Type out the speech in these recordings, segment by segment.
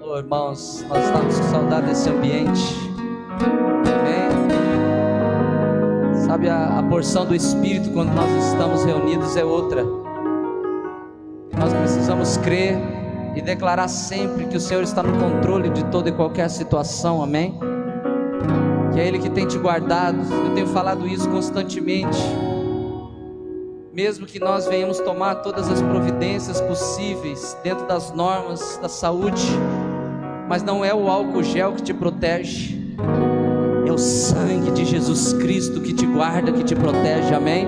Oh, irmãos, nós estamos com saudade desse ambiente. Amém? Sabe, a porção do Espírito quando nós estamos reunidos é outra. Nós precisamos crer e declarar sempre que o Senhor está no controle de toda e qualquer situação, amém? Que é Ele que tem te guardado. Eu tenho falado isso constantemente. Mesmo que nós venhamos tomar todas as providências possíveis dentro das normas da saúde, mas não é o álcool gel que te protege, é o sangue de Jesus Cristo que te guarda, que te protege, amém?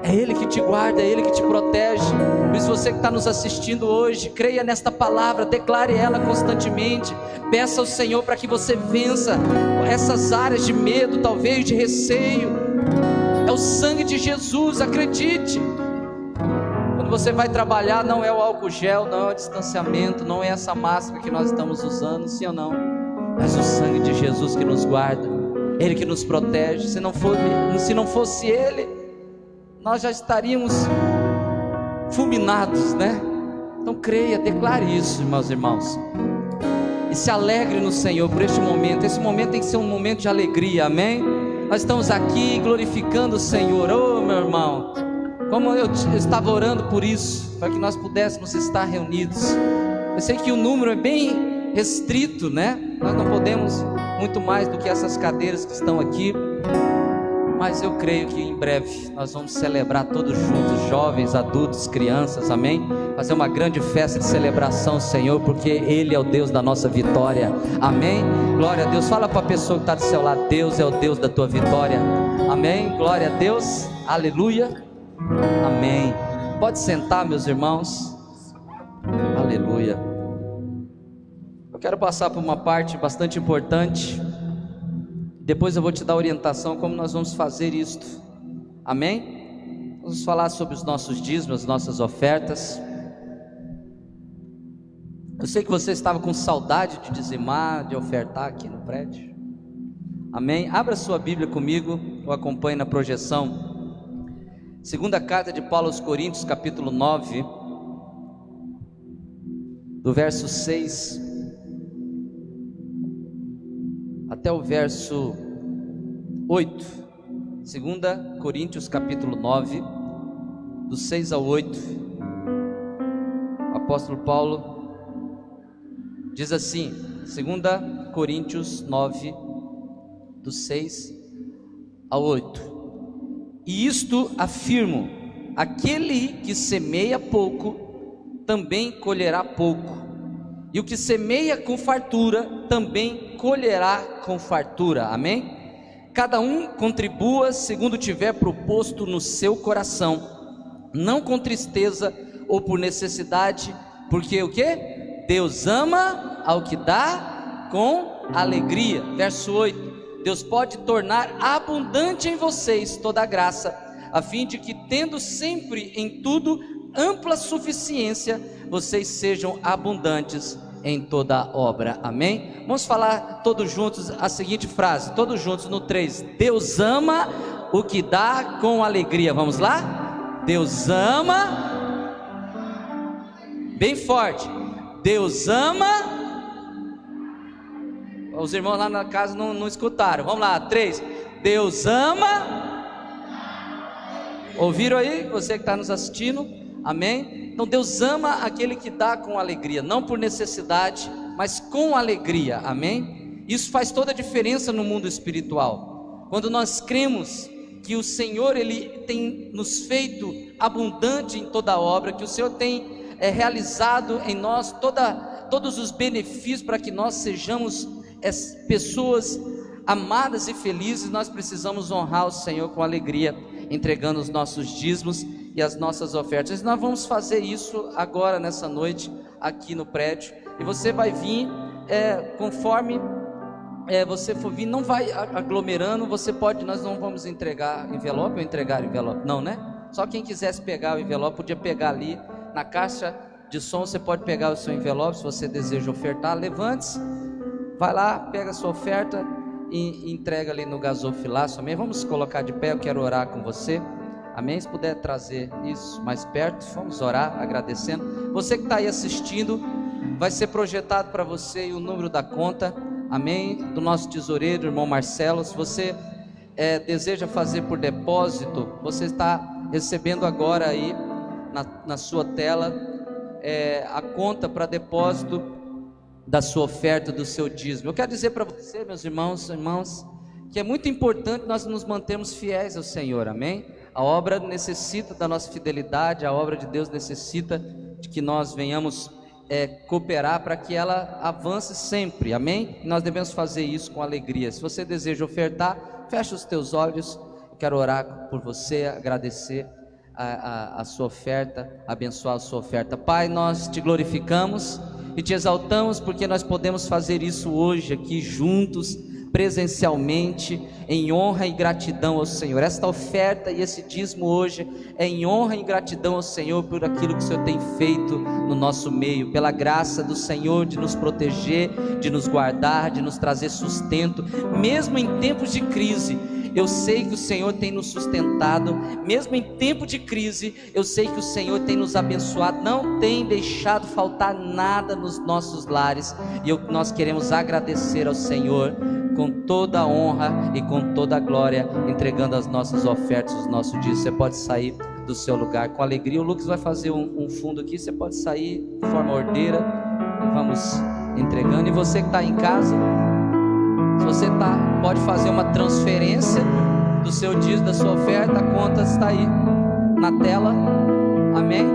É Ele que te guarda, é Ele que te protege. Por isso você que está nos assistindo hoje, creia nesta palavra, declare ela constantemente, peça ao Senhor para que você vença essas áreas de medo, talvez de receio. É o sangue de Jesus, acredite. Quando você vai trabalhar, não é o álcool gel, não é o distanciamento, não é essa máscara que nós estamos usando, sim ou não? Mas o sangue de Jesus que nos guarda, Ele que nos protege. Se não fosse Ele, nós já estaríamos fulminados, né? Então creia, declare isso, meus irmãos, e se alegre no Senhor por este momento. Esse momento tem que ser um momento de alegria, amém? Nós estamos aqui glorificando o Senhor. Oh, meu irmão, como eu estava orando por isso, para que nós pudéssemos estar reunidos. Eu sei que o número é bem restrito, né? Nós não podemos muito mais do que essas cadeiras que estão aqui, mas eu creio que em breve nós vamos celebrar todos juntos, jovens, adultos, crianças, amém? Fazer uma grande festa de celebração, Senhor, porque Ele é o Deus da nossa vitória, amém? Glória a Deus. Fala para a pessoa que está do seu lado: Deus é o Deus da tua vitória, amém? Glória a Deus, aleluia, amém. Pode sentar, meus irmãos, aleluia. Eu quero passar por uma parte bastante importante. Depois eu vou te dar orientação como nós vamos fazer isto, amém? Vamos falar sobre os nossos dízimos, as nossas ofertas. Eu sei que você estava com saudade de dizimar, de ofertar aqui no prédio, amém? Abra sua Bíblia comigo, ou acompanhe na projeção. Segunda carta de Paulo aos Coríntios, capítulo 9, do verso 6 até o verso 8, 2 Coríntios capítulo 9, do 6 ao 8, o apóstolo Paulo diz assim, 2 Coríntios 9, do 6 ao 8, e isto afirmo, aquele que semeia pouco, também colherá pouco, e o que semeia com fartura, também colherá com fartura, amém? Cada um contribua segundo tiver proposto no seu coração, não com tristeza ou por necessidade, porque o que? Deus ama ao que dá com alegria. Verso 8, Deus pode tornar abundante em vocês toda a graça, a fim de que, tendo sempre em tudo ampla suficiência, vocês sejam abundantes em toda obra, amém? Vamos falar todos juntos a seguinte frase, todos juntos no 3, Deus ama o que dá com alegria. Vamos lá? Deus ama, bem forte, Deus ama. Os irmãos lá na casa não escutaram, vamos lá, 3, Deus ama. Ouviram aí, você que está nos assistindo, amém? Então Deus ama aquele que dá com alegria, não por necessidade, mas com alegria, amém? Isso faz toda a diferença no mundo espiritual, quando nós cremos que o Senhor, Ele tem nos feito abundante em toda a obra, que o Senhor tem realizado em nós todos os benefícios para que nós sejamos pessoas amadas e felizes. Nós precisamos honrar o Senhor com alegria, entregando os nossos dízimos e as nossas ofertas. Nós vamos fazer isso agora nessa noite aqui no prédio, e você vai vir conforme você for vir, não vai aglomerando. Você pode, nós não vamos entregar envelope ou entregar envelope, não, né? Só quem quisesse pegar o envelope podia pegar ali na caixa de som. Você pode pegar o seu envelope se você deseja ofertar. Levante-se, vai lá, pega a sua oferta e entrega ali no gasofilaço, amém? Vamos colocar de pé, eu quero orar com você, amém? Se puder trazer isso mais perto, vamos orar agradecendo. Você que está aí assistindo, vai ser projetado para você o número da conta, amém, do nosso tesoureiro, irmão Marcelo. Se você deseja fazer por depósito, você está recebendo agora aí na sua tela a conta para depósito da sua oferta, do seu dízimo. Eu quero dizer para você, meus irmãos, irmãs, que é muito importante nós nos mantermos fiéis ao Senhor, amém? A obra necessita da nossa fidelidade, a obra de Deus necessita de que nós venhamos cooperar para que ela avance sempre, amém? E nós devemos fazer isso com alegria. Se você deseja ofertar, fecha os teus olhos. Eu quero orar por você, agradecer a sua oferta, abençoar a sua oferta. Pai, nós te glorificamos e te exaltamos porque nós podemos fazer isso hoje aqui juntos, presencialmente, em honra e gratidão ao Senhor. Esta oferta e esse dízimo hoje é em honra e gratidão ao Senhor por aquilo que o Senhor tem feito no nosso meio, pela graça do Senhor de nos proteger, de nos guardar, de nos trazer sustento, mesmo em tempos de crise. Eu sei que o Senhor tem nos sustentado, mesmo em tempo de crise. Eu sei que o Senhor tem nos abençoado, não tem deixado faltar nada nos nossos lares, e nós queremos agradecer ao Senhor com toda a honra e com toda a glória, entregando as nossas ofertas, os nossos dízimos. Você pode sair do seu lugar com alegria. O Lucas vai fazer um fundo aqui, você pode sair de forma ordeira e vamos entregando. E você que está em casa, se você pode fazer uma transferência do seu dízimo, da sua oferta, a conta está aí na tela, amém?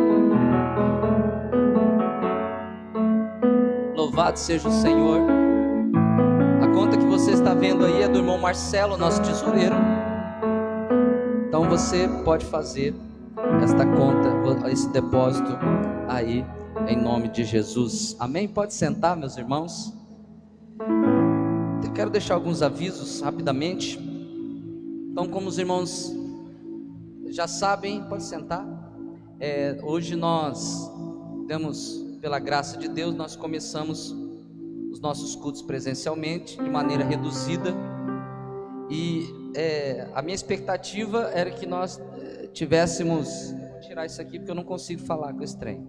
Louvado seja o Senhor. A conta que você está vendo aí é do irmão Marcelo, nosso tesoureiro. Então você pode fazer esta conta, esse depósito aí, em nome de Jesus, amém? Pode sentar, meus irmãos. Eu quero deixar alguns avisos rapidamente. Então, como os irmãos já sabem, pode sentar. Hoje nós pela graça de Deus, nós começamos os nossos cultos presencialmente, de maneira reduzida. E a minha expectativa era que nós tivéssemos... Vou tirar isso aqui porque eu não consigo falar com esse trem.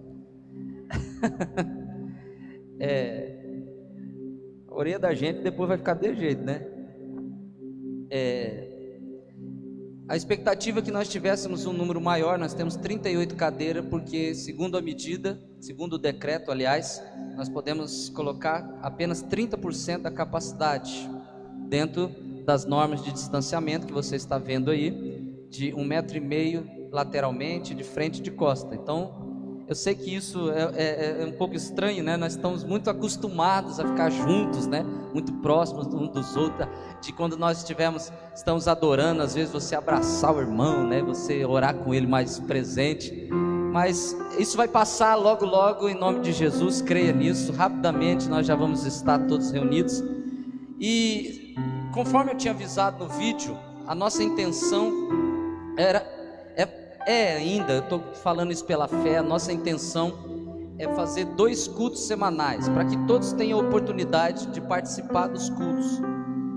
A orelha da gente depois vai ficar de jeito, né? A expectativa é que nós tivéssemos um número maior. Nós temos 38 cadeiras, porque segundo a medida, segundo o decreto, aliás, nós podemos colocar apenas 30% da capacidade, dentro das normas de distanciamento que você está vendo aí, de 1,5 m lateralmente, de frente e de costa. Então, eu sei que isso é um pouco estranho, né? Nós estamos muito acostumados a ficar juntos, né? Muito próximos uns dos outros. De quando nós estamos adorando, às vezes você abraçar o irmão, né? Você orar com ele mais presente. Mas isso vai passar logo, logo, em nome de Jesus. Creia nisso. Rapidamente nós já vamos estar todos reunidos. E conforme eu tinha avisado no vídeo, a nossa intenção ainda, eu estou falando isso pela fé, a nossa intenção é fazer 2 cultos semanais, para que todos tenham oportunidade de participar dos cultos,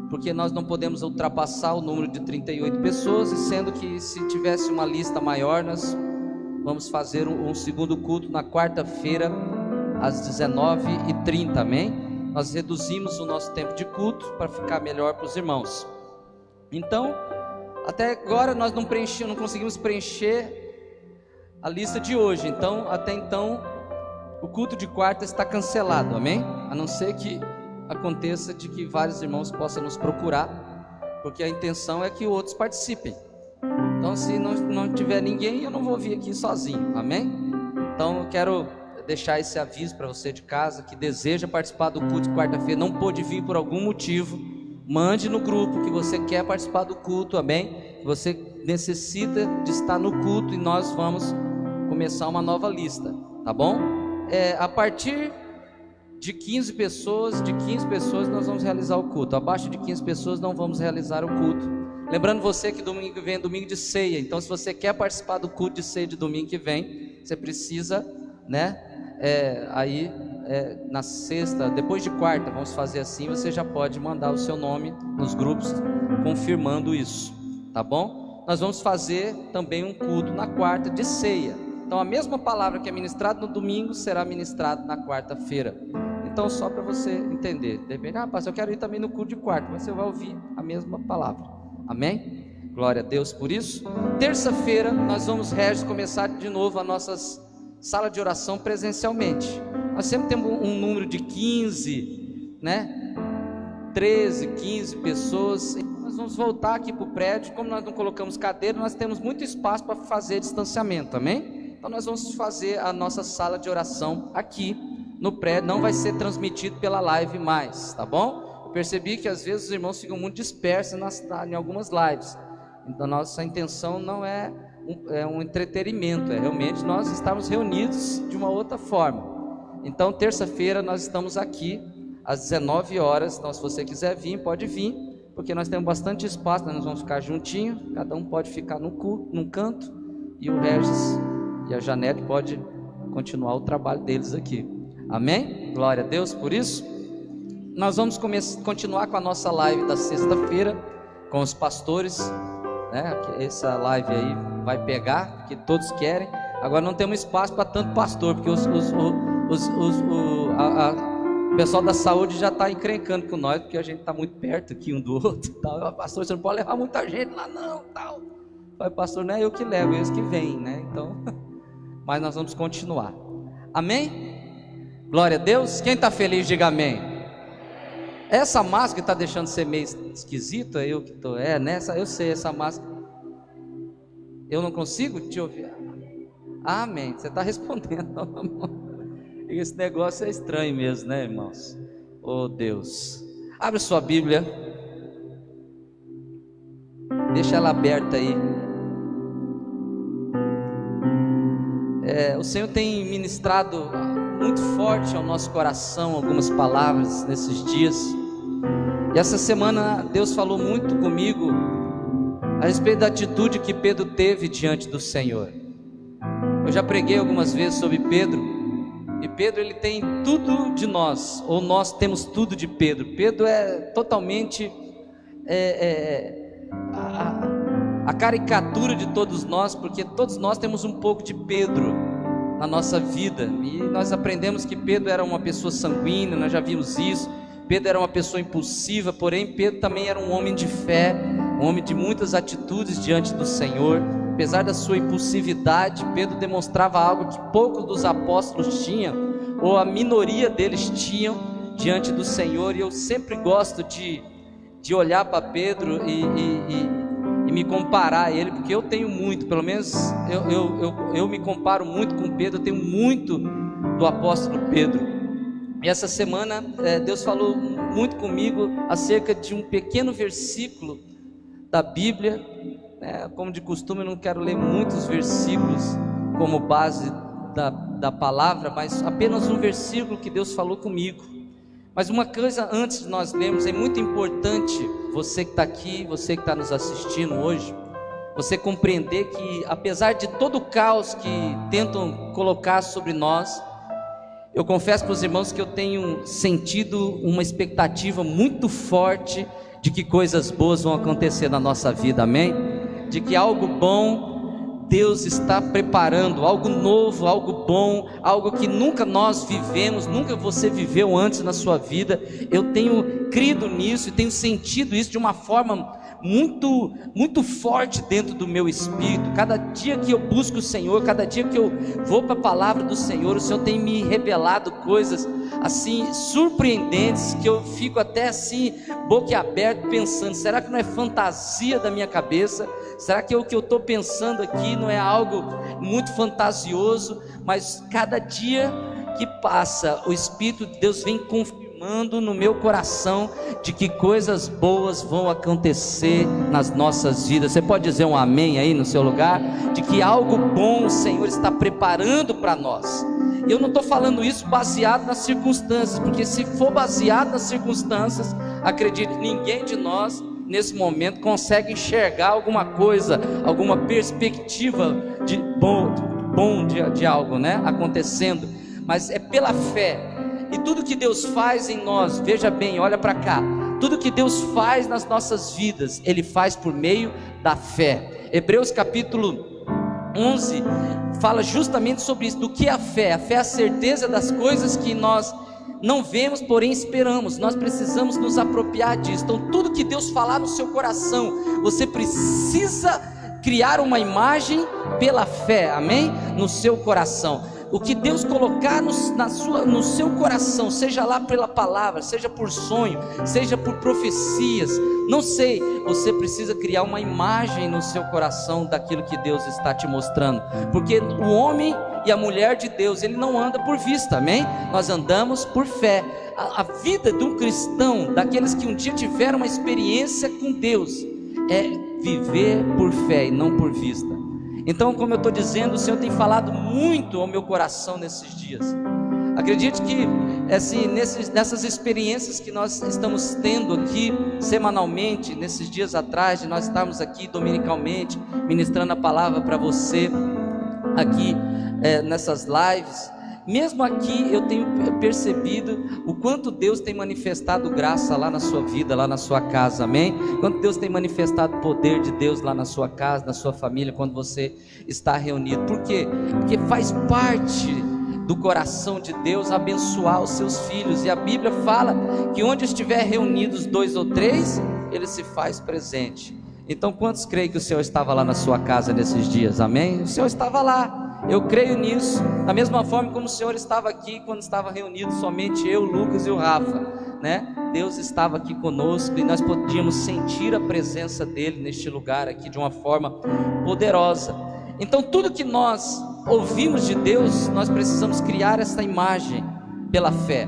porque nós não podemos ultrapassar o número de 38 pessoas, e sendo que se tivesse uma lista maior, nós vamos fazer um segundo culto na quarta-feira, às 19h30, amém? Nós reduzimos o nosso tempo de culto, para ficar melhor para os irmãos. Então, até agora nós não conseguimos preencher a lista de hoje. Então, até então, o culto de quarta está cancelado, amém? A não ser que aconteça de que vários irmãos possam nos procurar, porque a intenção é que outros participem. Então, se não tiver ninguém, eu não vou vir aqui sozinho, amém? Então, eu quero deixar esse aviso para você de casa que deseja participar do culto de quarta-feira, não pôde vir por algum motivo. Mande no grupo que você quer participar do culto, amém? Você necessita de estar no culto, e nós vamos começar uma nova lista, tá bom? A partir de 15 pessoas, nós vamos realizar o culto. Abaixo de 15 pessoas não vamos realizar o culto. Lembrando você que domingo que vem é domingo de ceia. Então, se você quer participar do culto de ceia de domingo que vem, você precisa, né? Na sexta, depois de quarta, vamos fazer assim, você já pode mandar o seu nome nos grupos, confirmando isso, tá bom? Nós vamos fazer também um culto na quarta de ceia, Então a mesma palavra que é ministrada no domingo será ministrada na quarta-feira. Então só para você entender, de repente, pastor, eu quero ir também no culto de quarta, mas você vai ouvir a mesma palavra. Amém? Glória a Deus por isso. Terça-feira nós vamos, Regis, começar de novo a nossa sala de oração presencialmente. Nós sempre temos um número de 15, né? 13, 15 pessoas. Nós vamos voltar aqui para o prédio. Como nós não colocamos cadeira, nós temos muito espaço para fazer distanciamento, amém? Então nós vamos fazer a nossa sala de oração aqui no prédio. Não vai ser transmitido pela live mais, tá bom? Eu percebi que às vezes os irmãos ficam muito dispersos em algumas lives. Então nossa intenção não é um entretenimento, é realmente nós estarmos reunidos de uma outra forma. Então terça-feira nós estamos aqui às 19 horas, então se você quiser vir, pode vir, porque nós temos bastante espaço, nós vamos ficar juntinho, cada um pode ficar num canto, e o Regis e a Janete pode continuar o trabalho deles aqui, amém? Glória a Deus por isso. Nós vamos continuar com a nossa live da sexta-feira, com os pastores, né? Essa live aí vai pegar, porque todos querem. Agora não temos espaço para tanto pastor, porque o pessoal da saúde já está encrencando com nós, porque a gente está muito perto aqui um do outro. Tal. Pastor, você não pode levar muita gente lá não, tal. Mas pastor, não é eu que levo, é eles que vêm, né? Então, mas nós vamos continuar. Amém? Glória a Deus. Quem está feliz, diga amém. Essa máscara está deixando ser meio esquisito, é eu que estou, nessa, eu sei, essa máscara. Eu não consigo te ouvir. Amém. Você está respondendo. Esse negócio é estranho mesmo, né, irmãos? Oh Deus, abre sua Bíblia, deixa ela aberta aí. O Senhor tem ministrado muito forte ao nosso coração algumas palavras nesses dias, e essa semana Deus falou muito comigo a respeito da atitude que Pedro teve diante do Senhor. Eu já preguei algumas vezes sobre Pedro. E Pedro, ele tem tudo de nós, ou nós temos tudo de Pedro. Pedro é totalmente a caricatura de todos nós, porque todos nós temos um pouco de Pedro na nossa vida. E nós aprendemos que Pedro era uma pessoa sanguínea, nós já vimos isso. Pedro era uma pessoa impulsiva, porém Pedro também era um homem de fé, um homem de muitas atitudes diante do Senhor. Apesar da sua impulsividade, Pedro demonstrava algo que poucos dos apóstolos tinham, ou a minoria deles tinham diante do Senhor. E eu sempre gosto de olhar para Pedro e me comparar a ele, porque eu tenho muito, pelo menos eu me comparo muito com Pedro, eu tenho muito do apóstolo Pedro. E essa semana Deus falou muito comigo acerca de um pequeno versículo da Bíblia. Como de costume, eu não quero ler muitos versículos como base da palavra, mas apenas um versículo que Deus falou comigo. Mas uma coisa antes de nós lermos, é muito importante, você que está aqui, você que está nos assistindo hoje, você compreender que apesar de todo o caos que tentam colocar sobre nós, eu confesso para os irmãos que eu tenho sentido uma expectativa muito forte de que coisas boas vão acontecer na nossa vida, amém? De que algo bom Deus está preparando, algo novo, algo bom, algo que nunca nós vivemos, nunca você viveu antes na sua vida. Eu tenho crido nisso e tenho sentido isso de uma forma muito, muito forte dentro do meu espírito. Cada dia que eu busco o Senhor, cada dia que eu vou para a palavra do Senhor, o Senhor tem me revelado coisas assim surpreendentes, que eu fico até assim boquiaberto pensando, será que não é fantasia da minha cabeça? Será que o que eu estou pensando aqui não é algo muito fantasioso? Mas cada dia que passa, o Espírito de Deus vem confirmando no meu coração de que coisas boas vão acontecer nas nossas vidas. Você pode dizer um amém aí no seu lugar? De que algo bom o Senhor está preparando para nós. Eu não estou falando isso baseado nas circunstâncias, porque se for baseado nas circunstâncias, acredite, ninguém de nós nesse momento consegue enxergar alguma coisa, alguma perspectiva de bom de algo, né, acontecendo. Mas é pela fé. E tudo que Deus faz em nós, veja bem, olha para cá, tudo que Deus faz nas nossas vidas, Ele faz por meio da fé. Hebreus capítulo 11 fala justamente sobre isso, do que é a fé. A fé é a certeza das coisas que nós não vemos, porém esperamos. Nós precisamos nos apropriar disso. Então tudo que Deus falar no seu coração, você precisa criar uma imagem pela fé, amém? No seu coração. O que Deus colocar no seu coração, seja lá pela palavra, seja por sonho, seja por profecias, não sei, você precisa criar uma imagem no seu coração daquilo que Deus está te mostrando, porque o homem e a mulher de Deus, ele não anda por vista, amém? Nós andamos por fé. A vida de um cristão, daqueles que um dia tiveram uma experiência com Deus, é viver por fé e não por vista. Então, como eu estou dizendo, o Senhor tem falado muito ao meu coração nesses dias. Acredite que assim, nessas experiências que nós estamos tendo aqui semanalmente, nesses dias atrás, de nós estarmos aqui dominicalmente, ministrando a palavra para você, aqui nessas lives, mesmo aqui eu tenho percebido o quanto Deus tem manifestado graça lá na sua vida, lá na sua casa, amém? Quanto Deus tem manifestado o poder de Deus lá na sua casa, na sua família, quando você está reunido. Por quê? Porque faz parte do coração de Deus abençoar os seus filhos, e a Bíblia fala que onde estiver reunidos 2 ou 3, Ele se faz presente. Então quantos creem que o Senhor estava lá na sua casa nesses dias, amém? O Senhor estava lá. Eu creio nisso, da mesma forma como o Senhor estava aqui quando estava reunido somente eu, Lucas e o Rafa, né? Deus estava aqui conosco e nós podíamos sentir a presença dEle neste lugar aqui de uma forma poderosa. Então tudo que nós ouvimos de Deus, nós precisamos criar essa imagem pela fé,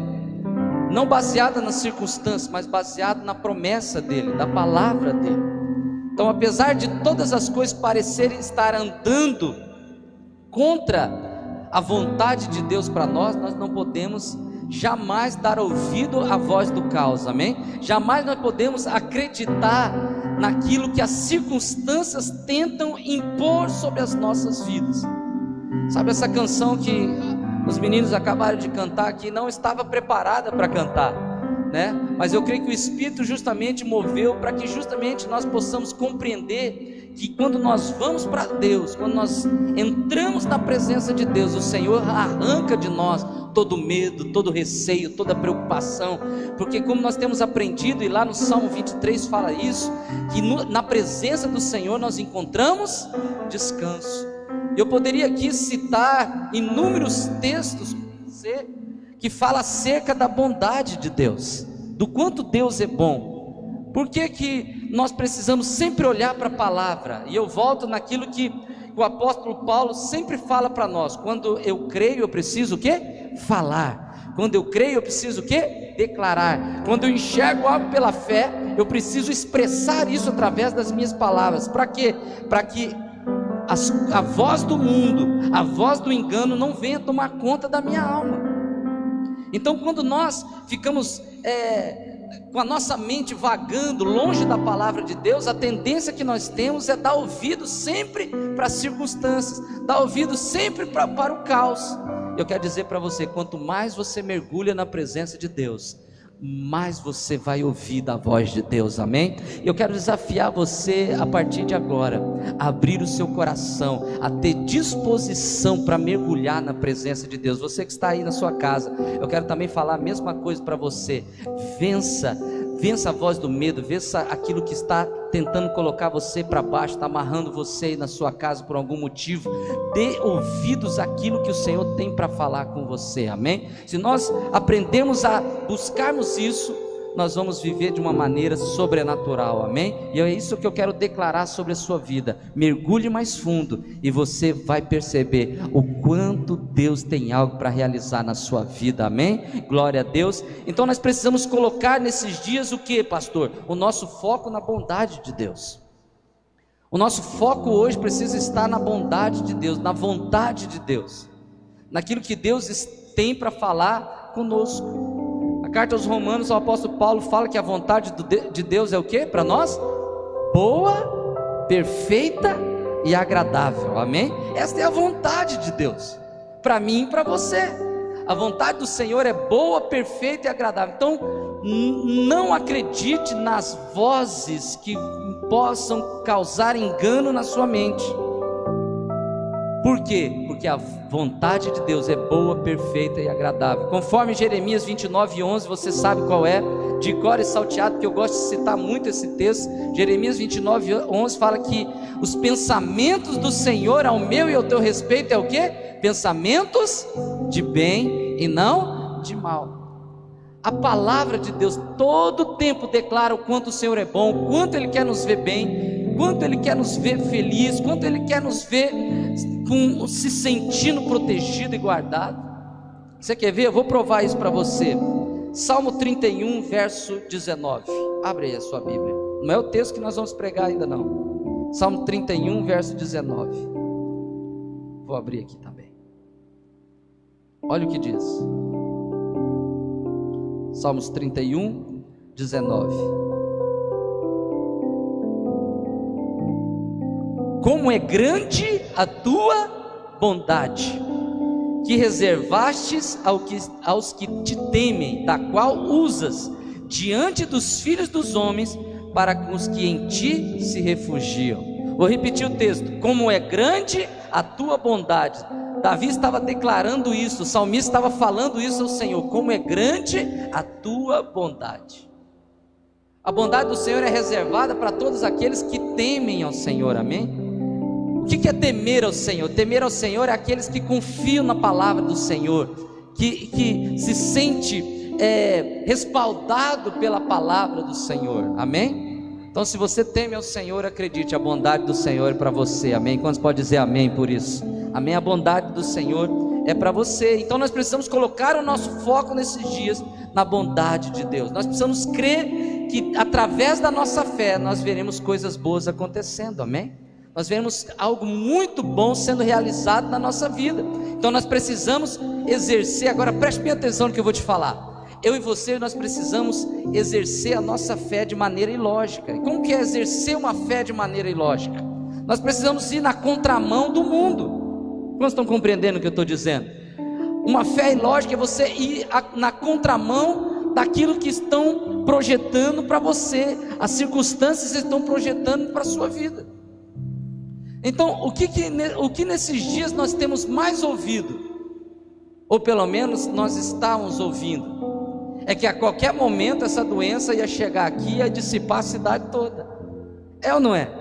não baseada nas circunstâncias, mas baseada na promessa dEle, da palavra dEle. Então, apesar de todas as coisas parecerem estar andando contra a vontade de Deus para nós, nós não podemos jamais dar ouvido à voz do caos, amém? Jamais nós podemos acreditar naquilo que as circunstâncias tentam impor sobre as nossas vidas. Sabe essa canção que os meninos acabaram de cantar aqui, não estava preparada para cantar, né? Mas eu creio que o Espírito justamente moveu para que justamente nós possamos compreender que quando nós vamos para Deus, quando nós entramos na presença de Deus, o Senhor arranca de nós todo medo, todo receio, toda preocupação, porque como nós temos aprendido, e lá no Salmo 23 fala isso, que na presença do Senhor nós encontramos descanso. Eu poderia aqui citar inúmeros textos que fala acerca da bondade de Deus, do quanto Deus é bom. Por que nós precisamos sempre olhar para a palavra? E eu volto naquilo que o apóstolo Paulo sempre fala para nós: quando eu creio, eu preciso o quê? Falar. Quando eu creio, eu preciso o quê? Declarar. Quando eu enxergo algo pela fé, eu preciso expressar isso através das minhas palavras. Para quê? Para que a voz do mundo, a voz do engano não venha tomar conta da minha alma. Então, quando nós ficamos com a nossa mente vagando longe da palavra de Deus, a tendência que nós temos é dar ouvido sempre para as circunstâncias, dar ouvido sempre para o caos. Eu quero dizer para você, quanto mais você mergulha na presença de Deus, mais você vai ouvir da voz de Deus, amém? Eu quero desafiar você a partir de agora, a abrir o seu coração, a ter disposição para mergulhar na presença de Deus. Você que está aí na sua casa, eu quero também falar a mesma coisa para você. Vença a voz do medo, vença aquilo que está tentando colocar você para baixo, está amarrando você aí na sua casa por algum motivo. Dê ouvidos àquilo que o Senhor tem para falar com você, amém? Se nós aprendemos a buscarmos isso, nós vamos viver de uma maneira sobrenatural, amém? E é isso que eu quero declarar sobre a sua vida. Mergulhe mais fundo e você vai perceber o quanto Deus tem algo para realizar na sua vida, amém? Glória a Deus. Então nós precisamos colocar nesses dias o que, pastor? O nosso foco na bondade de Deus. O nosso foco hoje precisa estar na bondade de Deus, na vontade de Deus, naquilo que Deus tem para falar conosco. A carta aos Romanos, o apóstolo Paulo fala que a vontade de Deus é o que para nós? Boa, perfeita e agradável, amém? Esta é a vontade de Deus para mim e para você. A vontade do Senhor é boa, perfeita e agradável. Então não acredite nas vozes que possam causar engano na sua mente. Por quê? Porque a vontade de Deus é boa, perfeita e agradável. Conforme Jeremias 29:11, você sabe qual é, de cor e salteado, porque eu gosto de citar muito esse texto. Jeremias 29:11 fala que os pensamentos do Senhor ao meu e ao teu respeito é o quê? Pensamentos de bem e não de mal. A palavra de Deus todo tempo declara o quanto o Senhor é bom, o quanto Ele quer nos ver bem, quanto Ele quer nos ver feliz, quanto Ele quer nos ver se sentindo protegido e guardado. Você quer ver? Eu vou provar isso para você. Salmo 31, verso 19. Abre aí a sua Bíblia. Não é o texto que nós vamos pregar ainda não. Salmo 31, verso 19. Vou abrir aqui também. Olha o que diz. Salmos 31, 19. Como é grande a tua bondade, que reservastes aos que te temem, da qual usas diante dos filhos dos homens, para os que em ti se refugiam. Vou repetir o texto. Como é grande a tua bondade. Davi estava declarando isso, o salmista estava falando isso ao Senhor. Como é grande a tua bondade. A bondade do Senhor é reservada para todos aqueles que temem ao Senhor, amém? O que é temer ao Senhor? Temer ao Senhor é aqueles que confiam na palavra do Senhor, que se sente respaldado pela palavra do Senhor, amém? Então, se você teme ao Senhor, acredite, a bondade do Senhor é para você, amém? Quantos podem dizer amém por isso? Amém? A bondade do Senhor é para você. Então nós precisamos colocar o nosso foco nesses dias na bondade de Deus. Nós precisamos crer que através da nossa fé nós veremos coisas boas acontecendo, amém? Nós veremos algo muito bom sendo realizado na nossa vida. Então nós precisamos exercer, agora preste bem atenção no que eu vou te falar. Eu e você, nós precisamos exercer a nossa fé de maneira ilógica. E como que é exercer uma fé de maneira ilógica? Nós precisamos ir na contramão do mundo. Quantos estão compreendendo o que eu estou dizendo? Uma fé ilógica é você ir na contramão daquilo que estão projetando para você, as circunstâncias estão projetando para a sua vida. Então, o que nesses dias nós temos mais ouvido, ou pelo menos nós estávamos ouvindo, é que a qualquer momento essa doença ia chegar aqui e ia dissipar a cidade toda. É ou não é?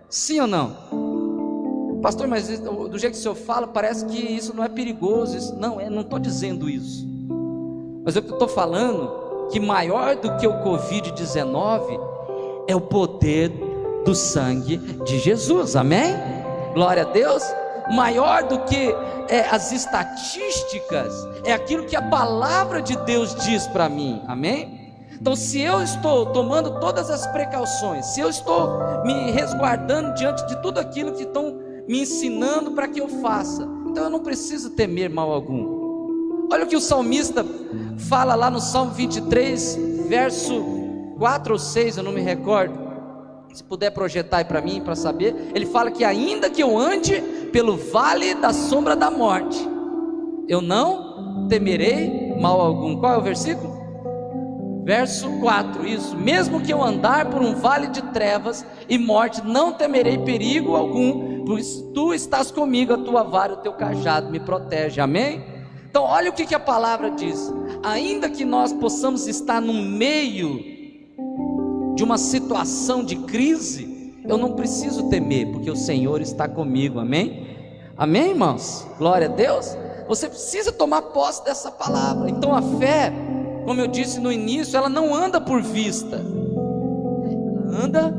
Sim ou não? Pastor, mas do jeito que o senhor fala, parece que isso não é perigoso. Isso não estou dizendo isso. Mas eu estou falando que maior do que o Covid-19 é o poder do sangue de Jesus, amém? Glória a Deus. Maior do que as estatísticas é aquilo que a palavra de Deus diz para mim, amém? Então, se eu estou tomando todas as precauções, se eu estou me resguardando diante de tudo aquilo que estão me ensinando para que eu faça, então eu não preciso temer mal algum. Olha o que o salmista fala lá no Salmo 23, verso 4 ou 6, eu não me recordo. Se puder projetar aí para mim, para saber. Ele fala que ainda que eu ande pelo vale da sombra da morte, eu não temerei mal algum. Qual é o versículo? Verso 4, isso. Mesmo que eu andar por um vale de trevas e morte, não temerei perigo algum, pois tu estás comigo, a tua vara e o teu cajado me protege, amém? Então olha o que a palavra diz. Ainda que nós possamos estar no meio de uma situação de crise, eu não preciso temer, porque o Senhor está comigo, amém? Amém, irmãos? Glória a Deus. Você precisa tomar posse dessa palavra. Então a fé, como eu disse no início, ela não anda por vista, ela anda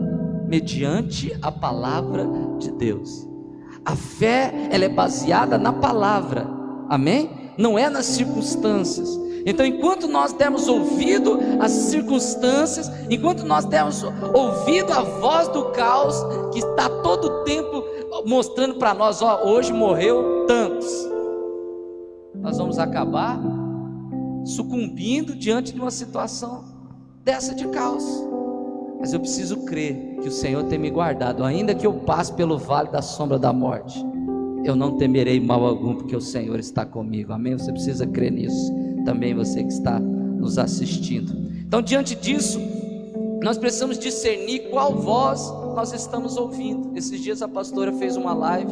mediante a palavra de Deus. A fé, ela é baseada na palavra, amém? Não é nas circunstâncias. Então, enquanto nós dermos ouvido às circunstâncias, enquanto nós dermos ouvido à voz do caos, que está todo o tempo mostrando para nós, hoje morreu tantos, nós vamos acabar sucumbindo diante de uma situação dessa de caos. Mas eu preciso crer que o Senhor tem me guardado. Ainda que eu passe pelo vale da sombra da morte, eu não temerei mal algum, porque o Senhor está comigo, amém? Você precisa crer nisso também, você que está nos assistindo. Então, diante disso, nós precisamos discernir qual voz nós estamos ouvindo. Esses dias a pastora fez uma live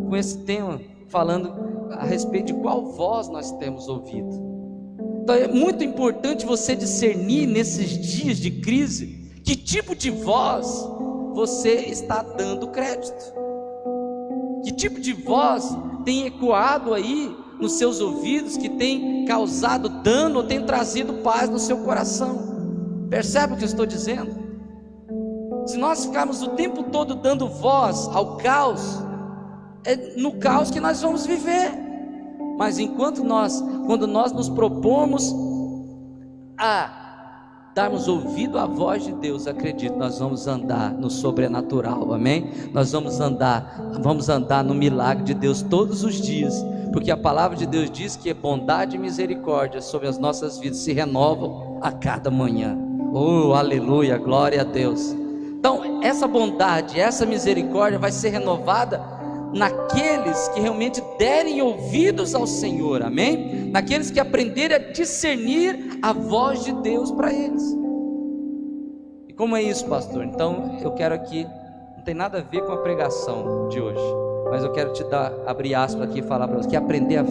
com esse tema, falando a respeito de qual voz nós temos ouvido. Então é muito importante você discernir nesses dias de crise, que tipo de voz você está dando crédito, que tipo de voz tem ecoado aí nos seus ouvidos, que tem causado dano ou tem trazido paz no seu coração. Percebe o que eu estou dizendo? Se nós ficarmos o tempo todo dando voz ao caos, é no caos que nós vamos viver. Mas quando nós nos propomos a darmos ouvido à voz de Deus, acredito, nós vamos andar no sobrenatural, amém? Nós vamos andar no milagre de Deus todos os dias, porque a palavra de Deus diz que bondade e misericórdia sobre as nossas vidas se renovam a cada manhã. Oh, aleluia, glória a Deus. Então essa bondade, essa misericórdia vai ser renovada naqueles que realmente derem ouvidos ao Senhor, amém? Naqueles que aprenderem a discernir a voz de Deus para eles. E como é isso, pastor? Então eu quero aqui, não tem nada a ver com a pregação de hoje, mas eu quero abrir aspas aqui e falar para você, que aprender a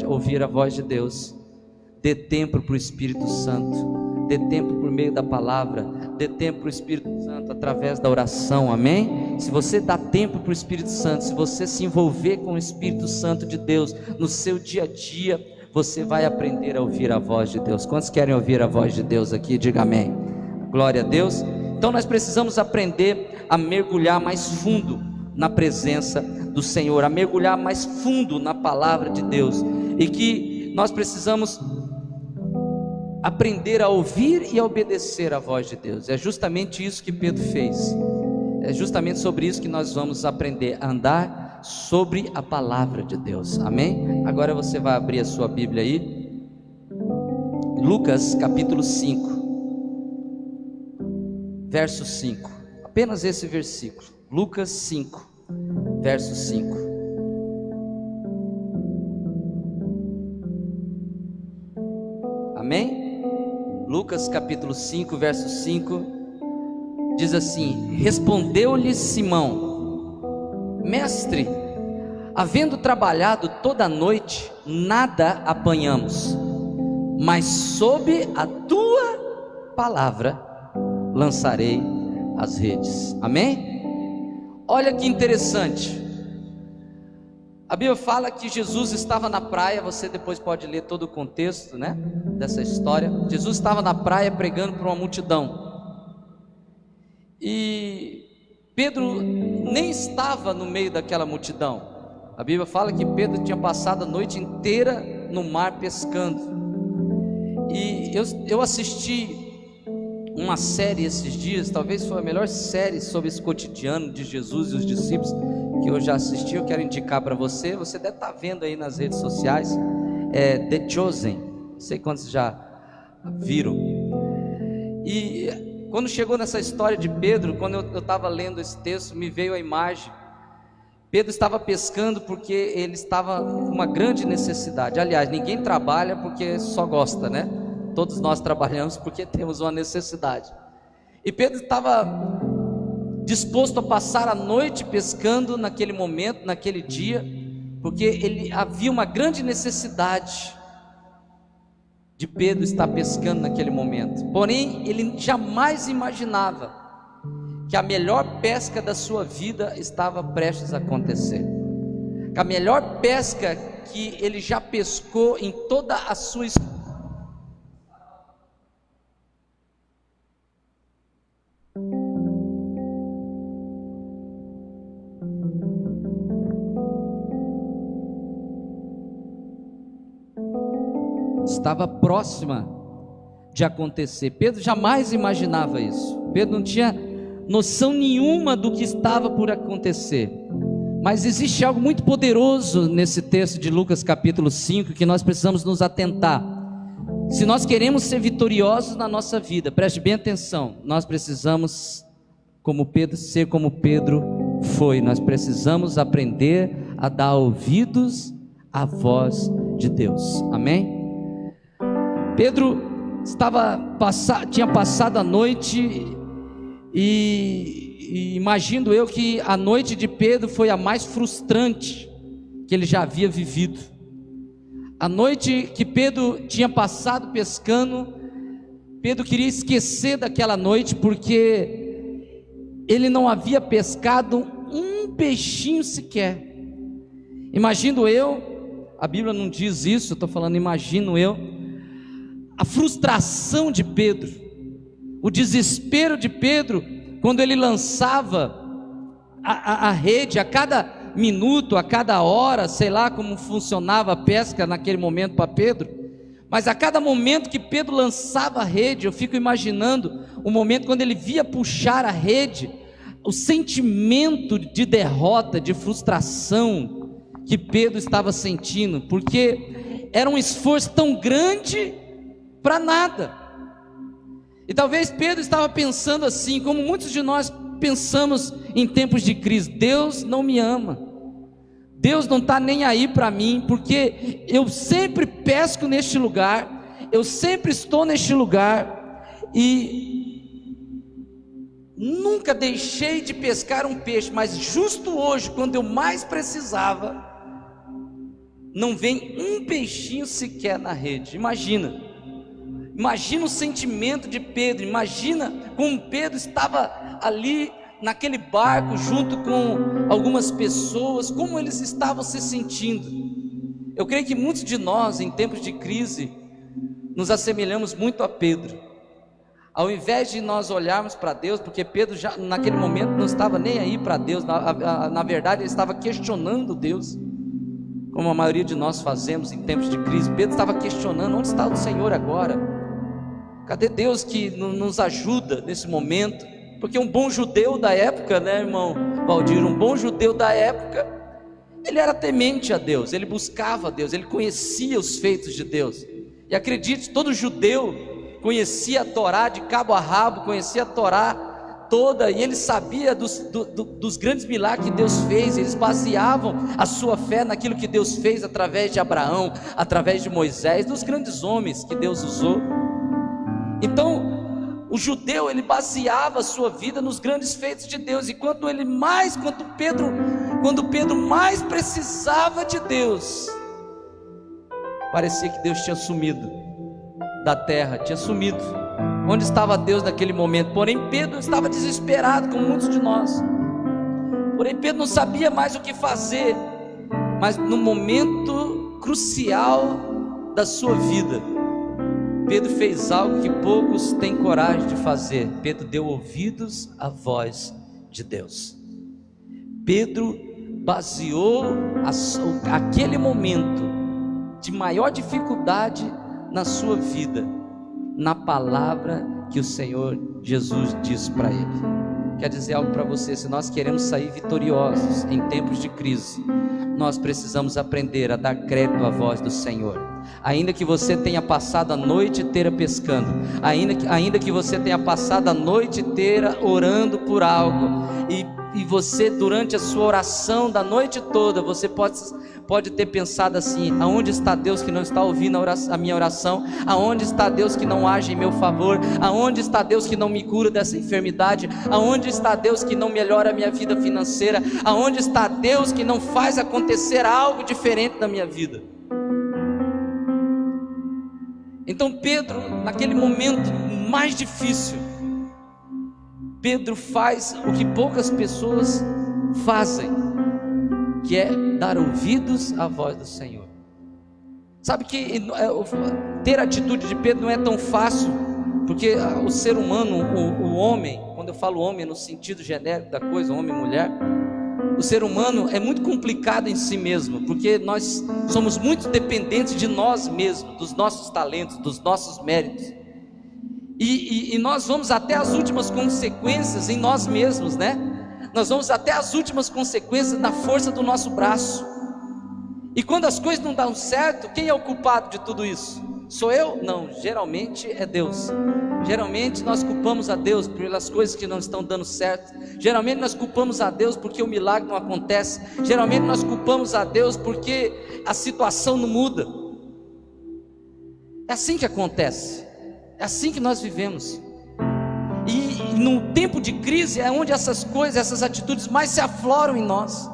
ouvir a voz de Deus. Dê tempo para o Espírito Santo, dê tempo por meio da palavra, dê tempo para o Espírito Santo através da oração, amém? Se você dá tempo para o Espírito Santo, se você se envolver com o Espírito Santo de Deus no seu dia a dia, você vai aprender a ouvir a voz de Deus. Quantos querem ouvir a voz de Deus aqui? Diga amém. Glória a Deus. Então nós precisamos aprender a mergulhar mais fundo na presença do Senhor, a mergulhar mais fundo na palavra de Deus, e que nós precisamos aprender a ouvir e a obedecer a voz de Deus. É justamente isso que Pedro fez. É justamente sobre isso que nós vamos aprender a andar sobre a palavra de Deus, amém? Agora você vai abrir a sua Bíblia aí, Lucas capítulo 5, verso 5, apenas esse versículo, Lucas 5, verso 5. Amém? Lucas capítulo 5, verso 5, diz assim: respondeu-lhe Simão: mestre, havendo trabalhado toda a noite, nada apanhamos, mas sob a tua palavra lançarei as redes. Amém? Olha que interessante, a Bíblia fala que Jesus estava na praia. Você depois pode ler todo o contexto, né, dessa história. Jesus estava na praia pregando para uma multidão, e Pedro nem estava no meio daquela multidão. A Bíblia fala que Pedro tinha passado a noite inteira no mar pescando. E eu assisti uma série esses dias, talvez foi a melhor série sobre esse cotidiano de Jesus e os discípulos que eu já assisti. Eu quero indicar para você, você deve estar vendo aí nas redes sociais, The Chosen, não sei quantos já viram. E quando chegou nessa história de Pedro, quando eu estava lendo esse texto, me veio a imagem. Pedro estava pescando porque ele estava com uma grande necessidade. Aliás, ninguém trabalha porque só gosta, né? Todos nós trabalhamos porque temos uma necessidade. E Pedro estava disposto a passar a noite pescando naquele momento, naquele dia, porque havia uma grande necessidade de Pedro estar pescando naquele momento. Porém, ele jamais imaginava que a melhor pesca da sua vida estava prestes a acontecer, que a melhor pesca que ele já pescou em toda a sua história estava próxima de acontecer. Pedro jamais imaginava isso. Pedro não tinha noção nenhuma do que estava por acontecer. Mas existe algo muito poderoso nesse texto de Lucas capítulo 5 que nós precisamos nos atentar. Se nós queremos ser vitoriosos na nossa vida, preste bem atenção, nós precisamos ser como Pedro foi. Nós precisamos aprender a dar ouvidos à voz de Deus. Amém? Pedro tinha passado a noite, e imagino eu que a noite de Pedro foi a mais frustrante que ele já havia vivido. A noite que Pedro tinha passado pescando, Pedro queria esquecer daquela noite, porque ele não havia pescado um peixinho sequer. Imagino eu, a Bíblia não diz isso, eu estou falando imagino eu, a frustração de Pedro, o desespero de Pedro, quando ele lançava a rede a cada minuto, a cada hora, sei lá como funcionava a pesca naquele momento para Pedro, mas a cada momento que Pedro lançava a rede, eu fico imaginando o momento quando ele via puxar a rede, o sentimento de derrota, de frustração que Pedro estava sentindo, porque era um esforço tão grande para nada. E talvez Pedro estava pensando assim, como muitos de nós pensamos em tempos de crise: Deus não me ama, Deus não está nem aí para mim, porque eu sempre pesco neste lugar, eu sempre estou neste lugar, e nunca deixei de pescar um peixe, mas justo hoje, quando eu mais precisava, não vem um peixinho sequer na rede. Imagina o sentimento de Pedro, imagina como Pedro estava ali naquele barco junto com algumas pessoas, como eles estavam se sentindo. Eu creio que muitos de nós em tempos de crise nos assemelhamos muito a Pedro. Ao invés de nós olharmos para Deus, porque Pedro já naquele momento não estava nem aí para Deus, na verdade ele estava questionando Deus, como a maioria de nós fazemos em tempos de crise. Pedro estava questionando: onde está o Senhor agora? Cadê Deus que nos ajuda nesse momento? Porque um bom judeu da época, né, irmão Valdir, um bom judeu da época, ele era temente a Deus, ele buscava a Deus, ele conhecia os feitos de Deus. E acredite, todo judeu conhecia a Torá de cabo a rabo, conhecia a Torá toda, e ele sabia dos grandes milagres que Deus fez. Eles baseavam a sua fé naquilo que Deus fez através de Abraão, através de Moisés, dos grandes homens que Deus usou. Então o judeu, ele baseava a sua vida nos grandes feitos de Deus. E quando Pedro mais precisava de Deus, parecia que Deus tinha sumido da terra, tinha sumido. Onde estava Deus naquele momento? Porém Pedro estava desesperado, como muitos de nós. Porém Pedro não sabia mais o que fazer. Mas no momento crucial da sua vida, Pedro fez algo que poucos têm coragem de fazer. Pedro deu ouvidos à voz de Deus. Pedro baseou aquele momento de maior dificuldade na sua vida na palavra que o Senhor Jesus disse para ele. Quer dizer algo para você: se nós queremos sair vitoriosos em tempos de crise, nós precisamos aprender a dar crédito à voz do Senhor. Ainda que você tenha passado a noite inteira pescando, ainda que você tenha passado a noite inteira orando por algo, e você, durante a sua oração da noite toda, você pode ter pensado assim: aonde está Deus que não está ouvindo a minha oração? Aonde está Deus que não age em meu favor? Aonde está Deus que não me cura dessa enfermidade? Aonde está Deus que não melhora a minha vida financeira? Aonde está Deus que não faz acontecer algo diferente na minha vida? Então Pedro, naquele momento mais difícil, Pedro faz o que poucas pessoas fazem, que é dar ouvidos à voz do Senhor. Sabe que ter a atitude de Pedro não é tão fácil, porque o ser humano, o homem, quando eu falo homem no sentido genérico da coisa, homem e mulher, o ser humano é muito complicado em si mesmo, porque nós somos muito dependentes de nós mesmos, dos nossos talentos, dos nossos méritos, e nós vamos até as últimas consequências em nós mesmos, né? Nós vamos até as últimas consequências na força do nosso braço. E quando as coisas não dão certo, quem é o culpado de tudo isso? Sou eu? Não, geralmente é Deus. Geralmente nós culpamos a Deus pelas coisas que não estão dando certo. Geralmente nós culpamos a Deus porque o milagre não acontece. Geralmente nós culpamos a Deus porque a situação não muda. É assim que acontece. É assim que nós vivemos. E no tempo de crise é onde essas coisas, essas atitudes mais se afloram em nós.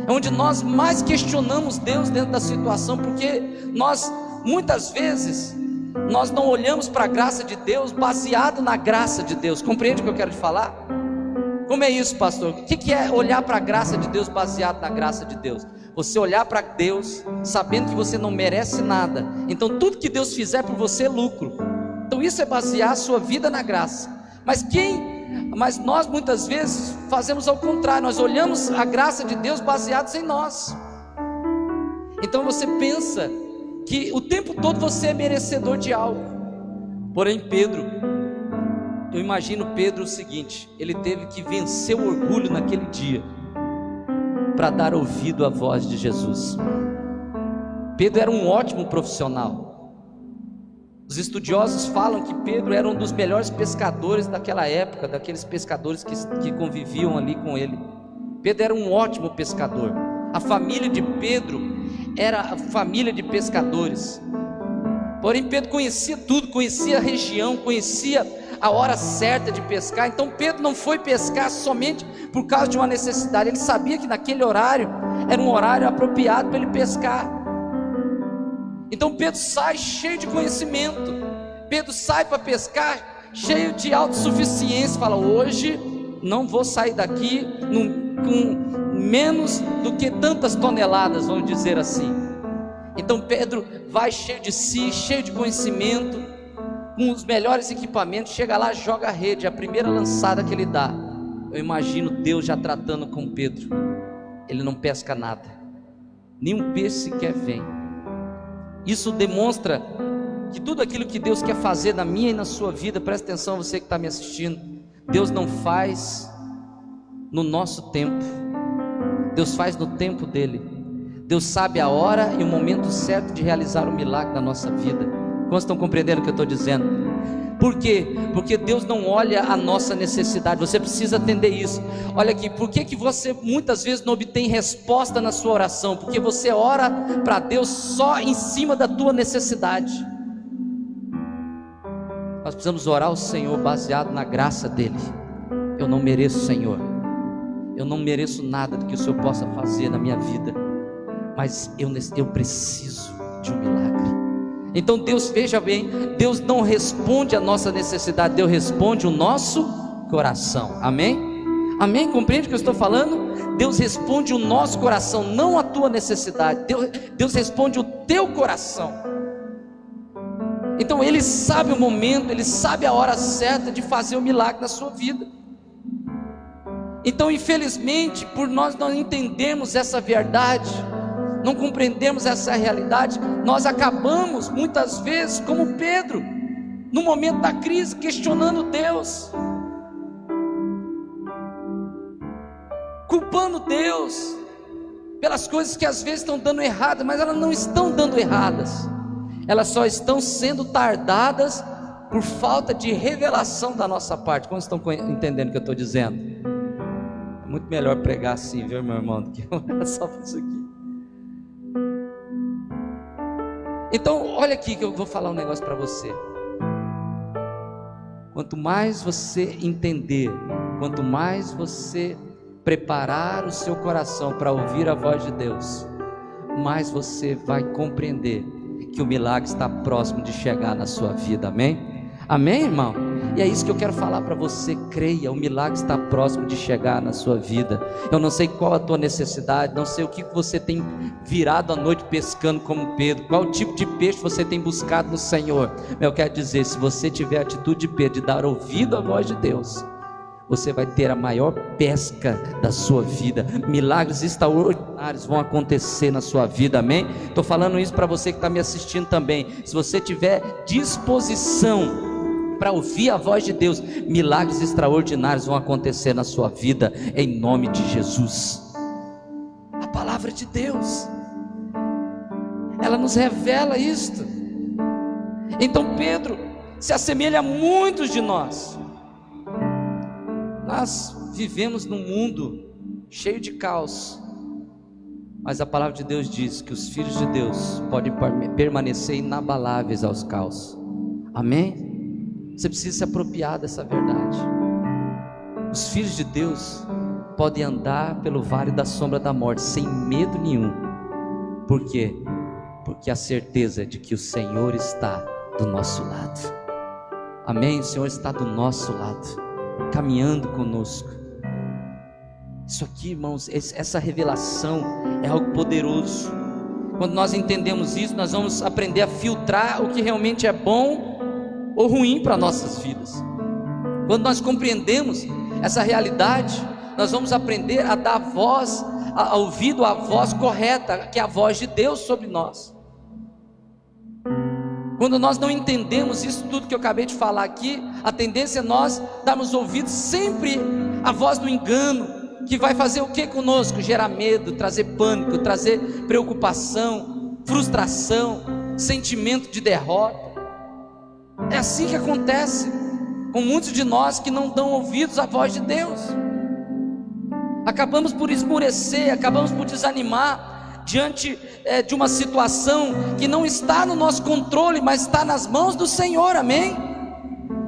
é onde nós mais questionamos Deus dentro da situação, porque nós, muitas vezes, nós não olhamos para a graça de Deus baseado na graça de Deus. Compreende o que eu quero te falar? Como é isso, pastor? O que é olhar para a graça de Deus baseado na graça de Deus? Você olhar para Deus sabendo que você não merece nada, então tudo que Deus fizer por você é lucro. Então isso é basear a sua vida na graça. Mas nós muitas vezes fazemos ao contrário, nós olhamos a graça de Deus baseados em nós. Então você pensa que o tempo todo você é merecedor de algo. Porém Pedro, eu imagino Pedro o seguinte: ele teve que vencer o orgulho naquele dia para dar ouvido à voz de Jesus. Pedro era um ótimo profissional. Os estudiosos falam que Pedro era um dos melhores pescadores daquela época, daqueles pescadores que conviviam ali com ele. Pedro era um ótimo pescador. A família de Pedro era a família de pescadores. Porém Pedro conhecia tudo, conhecia a região, conhecia a hora certa de pescar. Então Pedro não foi pescar somente por causa de uma necessidade. Ele sabia que naquele horário era um horário apropriado para ele pescar. Então Pedro sai cheio de conhecimento. Pedro sai para pescar cheio de autossuficiência. Fala: hoje não vou sair daqui com menos do que tantas toneladas, vamos dizer assim. Então Pedro vai cheio de si, cheio de conhecimento, com os melhores equipamentos. Chega lá, joga a rede, a primeira lançada que ele dá. Eu imagino Deus já tratando com Pedro. Ele não pesca nada, nenhum peixe sequer vem. Isso demonstra que tudo aquilo que Deus quer fazer na minha e na sua vida, presta atenção você que está me assistindo, Deus não faz no nosso tempo, Deus faz no tempo dele. Deus sabe a hora e o momento certo de realizar o milagre na nossa vida. Quantos estão compreendendo o que eu estou dizendo? Por quê? Porque Deus não olha a nossa necessidade. Você precisa entender isso. Olha aqui, por que você muitas vezes não obtém resposta na sua oração? Porque você ora para Deus só em cima da tua necessidade. Nós precisamos orar ao Senhor baseado na graça dele. Eu não mereço, Senhor, eu não mereço nada do que o Senhor possa fazer na minha vida, mas eu preciso de um milagre. Então Deus, veja bem, Deus não responde a nossa necessidade, Deus responde o nosso coração. Amém? Amém? Compreende o que eu estou falando? Deus responde o nosso coração, não a tua necessidade. Deus responde o teu coração. Então Ele sabe o momento, Ele sabe a hora certa de fazer o milagre na sua vida. Então infelizmente, por nós não entendermos essa verdade, não compreendemos essa realidade, nós acabamos muitas vezes como Pedro, no momento da crise, questionando Deus, culpando Deus pelas coisas que às vezes estão dando erradas, mas elas não estão dando erradas, elas só estão sendo tardadas por falta de revelação da nossa parte. Como estão entendendo o que eu estou dizendo? É muito melhor pregar assim, viu, meu irmão, do que olhar só para isso aqui. Então, olha aqui que eu vou falar um negócio para você. Quanto mais você entender, quanto mais você preparar o seu coração para ouvir a voz de Deus, mais você vai compreender que o milagre está próximo de chegar na sua vida. Amém? Amém, irmão? E é isso que eu quero falar para você. Creia, o milagre está próximo de chegar na sua vida. Eu não sei qual a tua necessidade, não sei o que você tem virado à noite pescando como Pedro, qual tipo de peixe você tem buscado no Senhor. Mas eu quero dizer, se você tiver a atitude de Pedro, de dar ouvido à voz de Deus, você vai ter a maior pesca da sua vida. Milagres extraordinários vão acontecer na sua vida. Amém? Estou falando isso para você que está me assistindo também. Se você tiver disposição para ouvir a voz de Deus, milagres extraordinários vão acontecer na sua vida, em nome de Jesus. A palavra de Deus, ela nos revela isto. Então Pedro se assemelha a muitos de nós. Nós vivemos num mundo cheio de caos, mas a palavra de Deus diz que os filhos de Deus podem permanecer inabaláveis aos caos. Amém? Você precisa se apropriar dessa verdade. Os filhos de Deus podem andar pelo vale da sombra da morte sem medo nenhum. Por quê? Porque a certeza de que o Senhor está do nosso lado. Amém? O Senhor está do nosso lado, caminhando conosco. Isso aqui, irmãos, essa revelação é algo poderoso. Quando nós entendemos isso, nós vamos aprender a filtrar o que realmente é bom ou ruim para nossas vidas. Quando nós compreendemos essa realidade, nós vamos aprender a dar voz, ouvido à voz correta, que é a voz de Deus sobre nós. Quando nós não entendemos isso tudo que eu acabei de falar aqui, a tendência é nós darmos ouvido sempre à voz do engano, que vai fazer o que conosco? Gerar medo, trazer pânico, trazer preocupação, frustração, sentimento de derrota. É assim que acontece com muitos de nós que não dão ouvidos à voz de Deus. Acabamos por esmorecer, acabamos por desanimar diante de uma situação que não está no nosso controle, mas está nas mãos do Senhor, amém?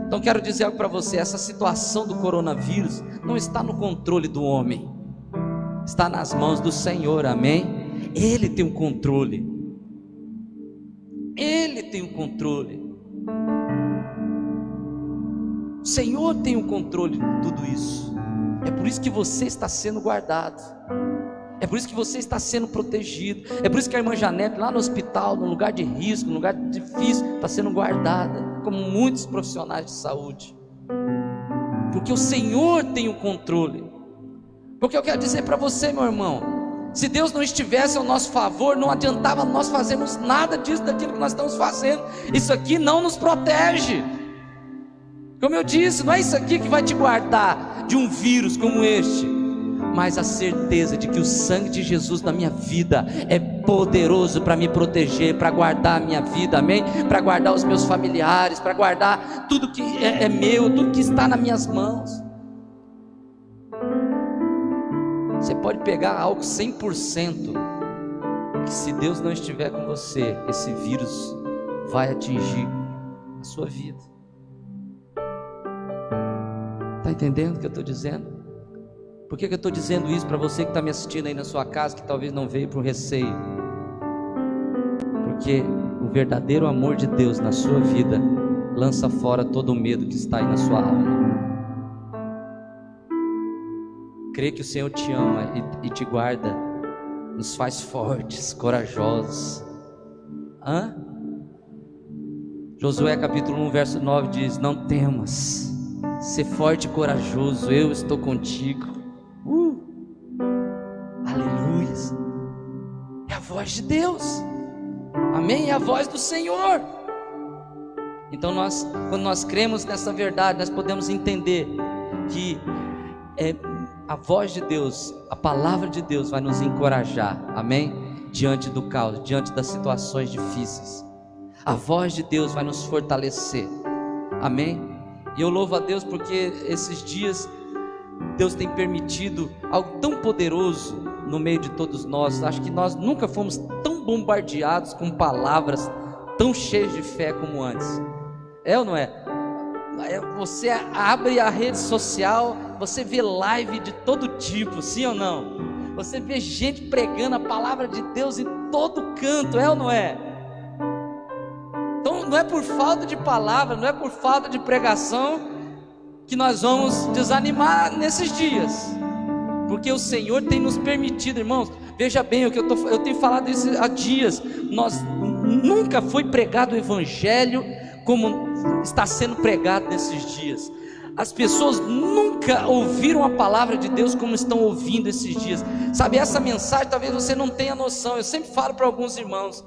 Então quero dizer algo para você: essa situação do coronavírus não está no controle do homem, está nas mãos do Senhor, amém? Ele tem o controle, Ele tem o controle. O Senhor tem o controle de tudo isso. É por isso que você está sendo guardado, é por isso que você está sendo protegido, é por isso que a irmã Janete lá no hospital, num lugar de risco, num lugar difícil, está sendo guardada, como muitos profissionais de saúde, porque o Senhor tem o controle. Porque eu quero dizer para você, meu irmão, se Deus não estivesse ao nosso favor, não adiantava nós fazermos nada disso, daquilo que nós estamos fazendo. Isso aqui não nos protege. Como eu disse, não é isso aqui que vai te guardar de um vírus como este, mas a certeza de que o sangue de Jesus na minha vida é poderoso para me proteger, para guardar a minha vida, amém? Para guardar os meus familiares, para guardar tudo que é meu, tudo que está nas minhas mãos. Você pode pegar algo 100%, que se Deus não estiver com você, esse vírus vai atingir a sua vida. Está entendendo o que eu estou dizendo? Por que eu estou dizendo isso para você que está me assistindo aí na sua casa, que talvez não veio por receio? Porque o verdadeiro amor de Deus na sua vida lança fora todo o medo que está aí na sua alma. Crer que o Senhor te ama e te guarda nos faz fortes, corajosos. Josué capítulo 1 verso 9 diz: não temas, ser forte e corajoso, eu estou contigo. Aleluia. É a voz de Deus, amém? É a voz do Senhor. Então quando nós cremos nessa verdade, nós podemos entender que a voz de Deus, a palavra de Deus vai nos encorajar, amém? Diante do caos, diante das situações difíceis, a voz de Deus vai nos fortalecer, amém? E eu louvo a Deus porque esses dias Deus tem permitido algo tão poderoso no meio de todos nós. Acho que nós nunca fomos tão bombardeados com palavras tão cheias de fé como antes. É ou não é? Você abre a rede social, você vê live de todo tipo, sim ou não? Você vê gente pregando a palavra de Deus em todo canto, é ou não é? Então não é por falta de palavra, não é por falta de pregação que nós vamos desanimar nesses dias, porque o Senhor tem nos permitido, irmãos. Veja bem o que eu tenho falado isso há dias. Nunca foi pregado o evangelho como está sendo pregado nesses dias. As pessoas nunca ouviram a palavra de Deus como estão ouvindo esses dias. Sabe, essa mensagem talvez você não tenha noção. Eu sempre falo para alguns irmãos,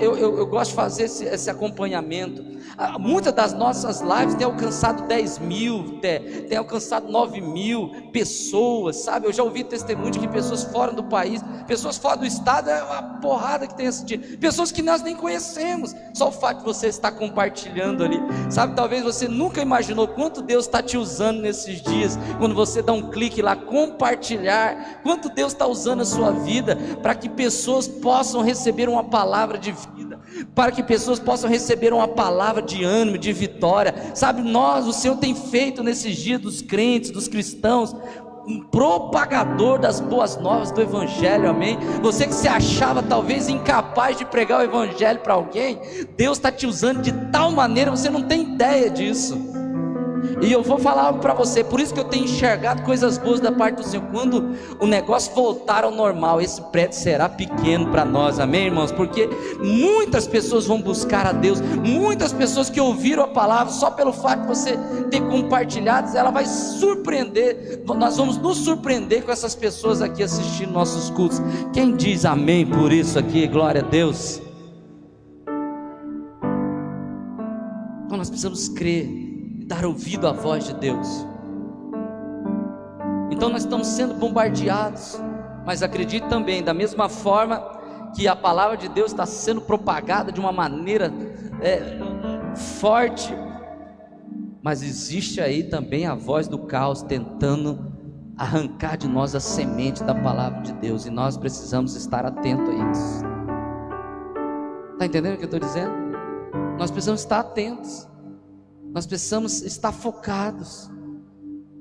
eu gosto de fazer esse acompanhamento. Muitas das nossas lives têm alcançado 10 mil, tem alcançado 9 mil pessoas, sabe? Eu já ouvi testemunho de que pessoas fora do país, pessoas fora do estado, é uma porrada que tem assistido, pessoas que nós nem conhecemos. Só o fato de você estar compartilhando ali, sabe? Talvez você nunca imaginou quanto Deus está te usando nesses dias, quando você dá um clique lá, compartilhar, quanto Deus está usando a sua vida, para que pessoas possam receber uma palavra de vida, para que pessoas possam receber uma palavra de ânimo, de vitória, sabe? O Senhor tem feito nesses dias dos crentes, dos cristãos, um propagador das boas novas do Evangelho, amém? Você que se achava talvez incapaz de pregar o Evangelho para alguém, Deus está te usando de tal maneira, você não tem ideia disso. E eu vou falar algo para você, por isso que eu tenho enxergado coisas boas da parte do Senhor. Quando o negócio voltar ao normal, esse prédio será pequeno para nós, amém, irmãos? Porque muitas pessoas vão buscar a Deus, muitas pessoas que ouviram a palavra, só pelo fato de você ter compartilhado, ela vai surpreender, nós vamos nos surpreender com essas pessoas aqui assistindo nossos cultos. Quem diz amém por isso aqui? Glória a Deus. Então nós precisamos crer, dar ouvido à voz de Deus. Então nós estamos sendo bombardeados, mas acredite também, da mesma forma que a palavra de Deus está sendo propagada de uma maneira forte, mas existe aí também a voz do caos tentando arrancar de nós a semente da palavra de Deus, e nós precisamos estar atentos a isso. Está entendendo o que eu estou dizendo? Nós precisamos estar atentos. Nós precisamos estar focados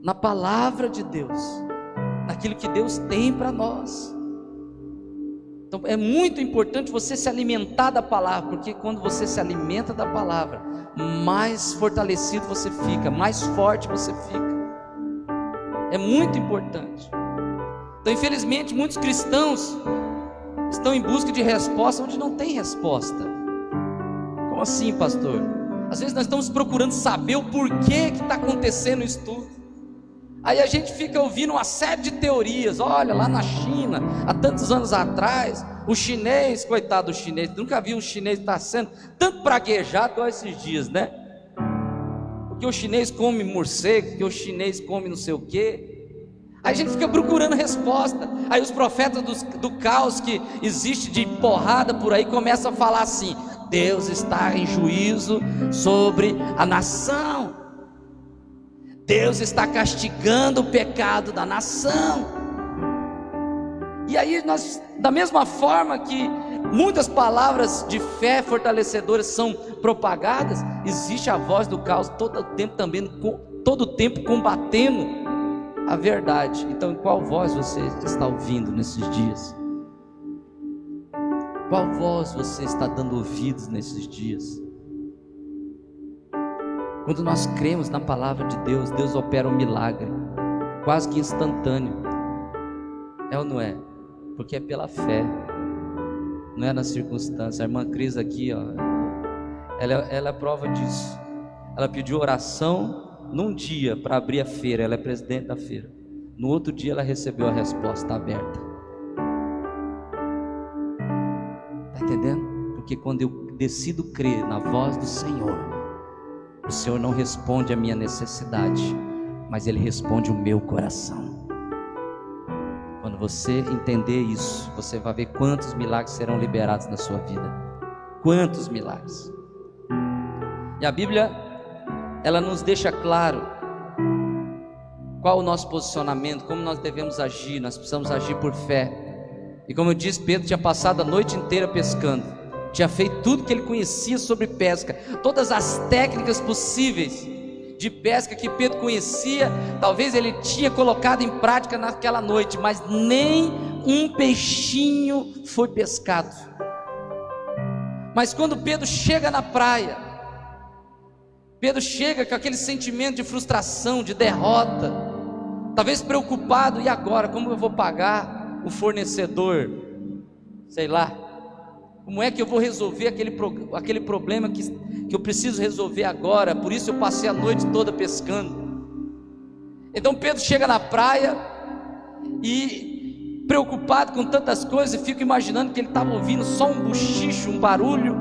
na palavra de Deus, naquilo que Deus tem para nós. Então é muito importante você se alimentar da palavra, porque quando você se alimenta da palavra, mais fortalecido você fica, mais forte você fica. É muito importante. Então infelizmente muitos cristãos estão em busca de resposta onde não tem resposta. Como assim, pastor? Às vezes nós estamos procurando saber o porquê que está acontecendo isso tudo. Aí a gente fica ouvindo uma série de teorias. Olha, lá na China, há tantos anos atrás, o chinês, coitado do chinês, nunca vi um chinês estar sendo tanto praguejado igual esses dias, né? Porque o chinês come morcego, porque o chinês come não sei o quê. Aí a gente fica procurando resposta. Aí os profetas do caos que existe de porrada por aí começam a falar assim: Deus está em juízo sobre a nação, Deus está castigando o pecado da nação. E aí nós, da mesma forma que muitas palavras de fé fortalecedoras são propagadas, existe a voz do caos todo o tempo também, todo o tempo combatendo a verdade. Então, qual voz você está ouvindo nesses dias? Qual voz você está dando ouvidos nesses dias? Quando nós cremos na palavra de Deus, Deus opera um milagre, quase que instantâneo. É ou não é? Porque é pela fé, não é na circunstância. A irmã Cris aqui, ó, ela é prova disso. Ela pediu oração num dia para abrir a feira, ela é presidente da feira. No outro dia ela recebeu a resposta aberta. Está entendendo? Porque quando eu decido crer na voz do Senhor, o Senhor não responde a minha necessidade, mas Ele responde o meu coração. Quando você entender isso, você vai ver quantos milagres serão liberados na sua vida. Quantos milagres. E a Bíblia, ela nos deixa claro qual o nosso posicionamento, como nós devemos agir. Nós precisamos agir por fé. E como eu disse, Pedro tinha passado a noite inteira pescando, tinha feito tudo que ele conhecia sobre pesca, todas as técnicas possíveis de pesca que Pedro conhecia, talvez ele tinha colocado em prática naquela noite, mas nem um peixinho foi pescado. Mas quando Pedro chega na praia, Pedro chega com aquele sentimento de frustração, de derrota, talvez preocupado: e agora, como eu vou pagar o fornecedor? Sei lá, como é que eu vou resolver aquele problema que eu preciso resolver agora? Por isso eu passei a noite toda pescando. Então Pedro chega na praia e, preocupado com tantas coisas, eu fico imaginando que ele estava ouvindo só um bochicho, um barulho,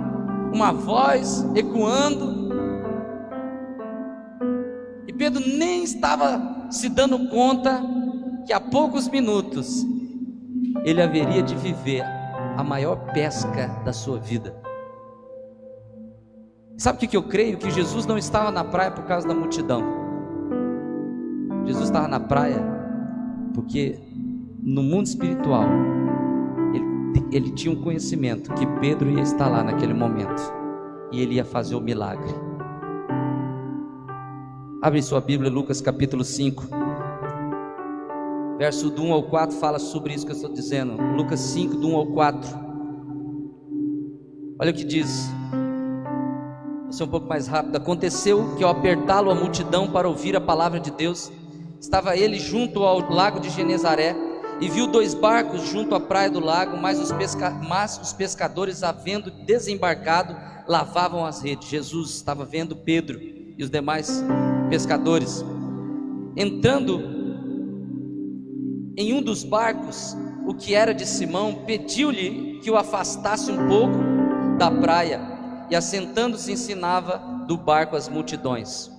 uma voz ecoando, e Pedro nem estava se dando conta que a poucos minutos ele haveria de viver a maior pesca da sua vida. Sabe o que eu creio? Que Jesus não estava na praia por causa da multidão. Jesus estava na praia porque no mundo espiritual ele tinha um conhecimento que Pedro ia estar lá naquele momento e ele ia fazer o milagre. Abre sua Bíblia, Lucas capítulo 5. verso do 1 ao 4 fala sobre isso que eu estou dizendo. Lucas 5, do 1 ao 4. Olha o que diz. Vou ser um pouco mais rápido. Aconteceu que ao apertá-lo a multidão para ouvir a palavra de Deus, estava ele junto ao lago de Genezaré, e viu 2 barcos junto à praia do lago, mas os pescadores, havendo desembarcado, lavavam as redes. Jesus estava vendo Pedro e os demais pescadores. Entrando em um dos barcos, o que era de Simão, pediu-lhe que o afastasse um pouco da praia, e assentando-se ensinava do barco as multidões.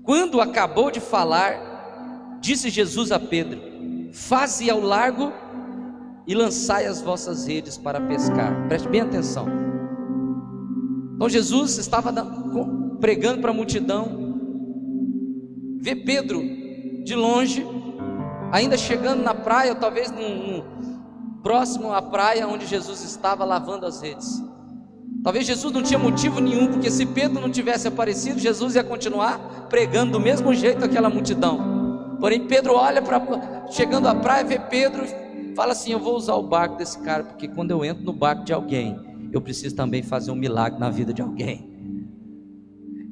Quando acabou de falar, disse Jesus a Pedro: faze ao largo e lançai as vossas redes para pescar. Preste bem atenção. Então Jesus estava pregando para a multidão, vê Pedro de longe, ainda chegando na praia, ou talvez próximo à praia onde Jesus estava lavando as redes. Talvez Jesus não tinha motivo nenhum, porque se Pedro não tivesse aparecido, Jesus ia continuar pregando do mesmo jeito aquela multidão. Porém Pedro olha chegando à praia, vê Pedro e fala assim: eu vou usar o barco desse cara, porque quando eu entro no barco de alguém, eu preciso também fazer um milagre na vida de alguém.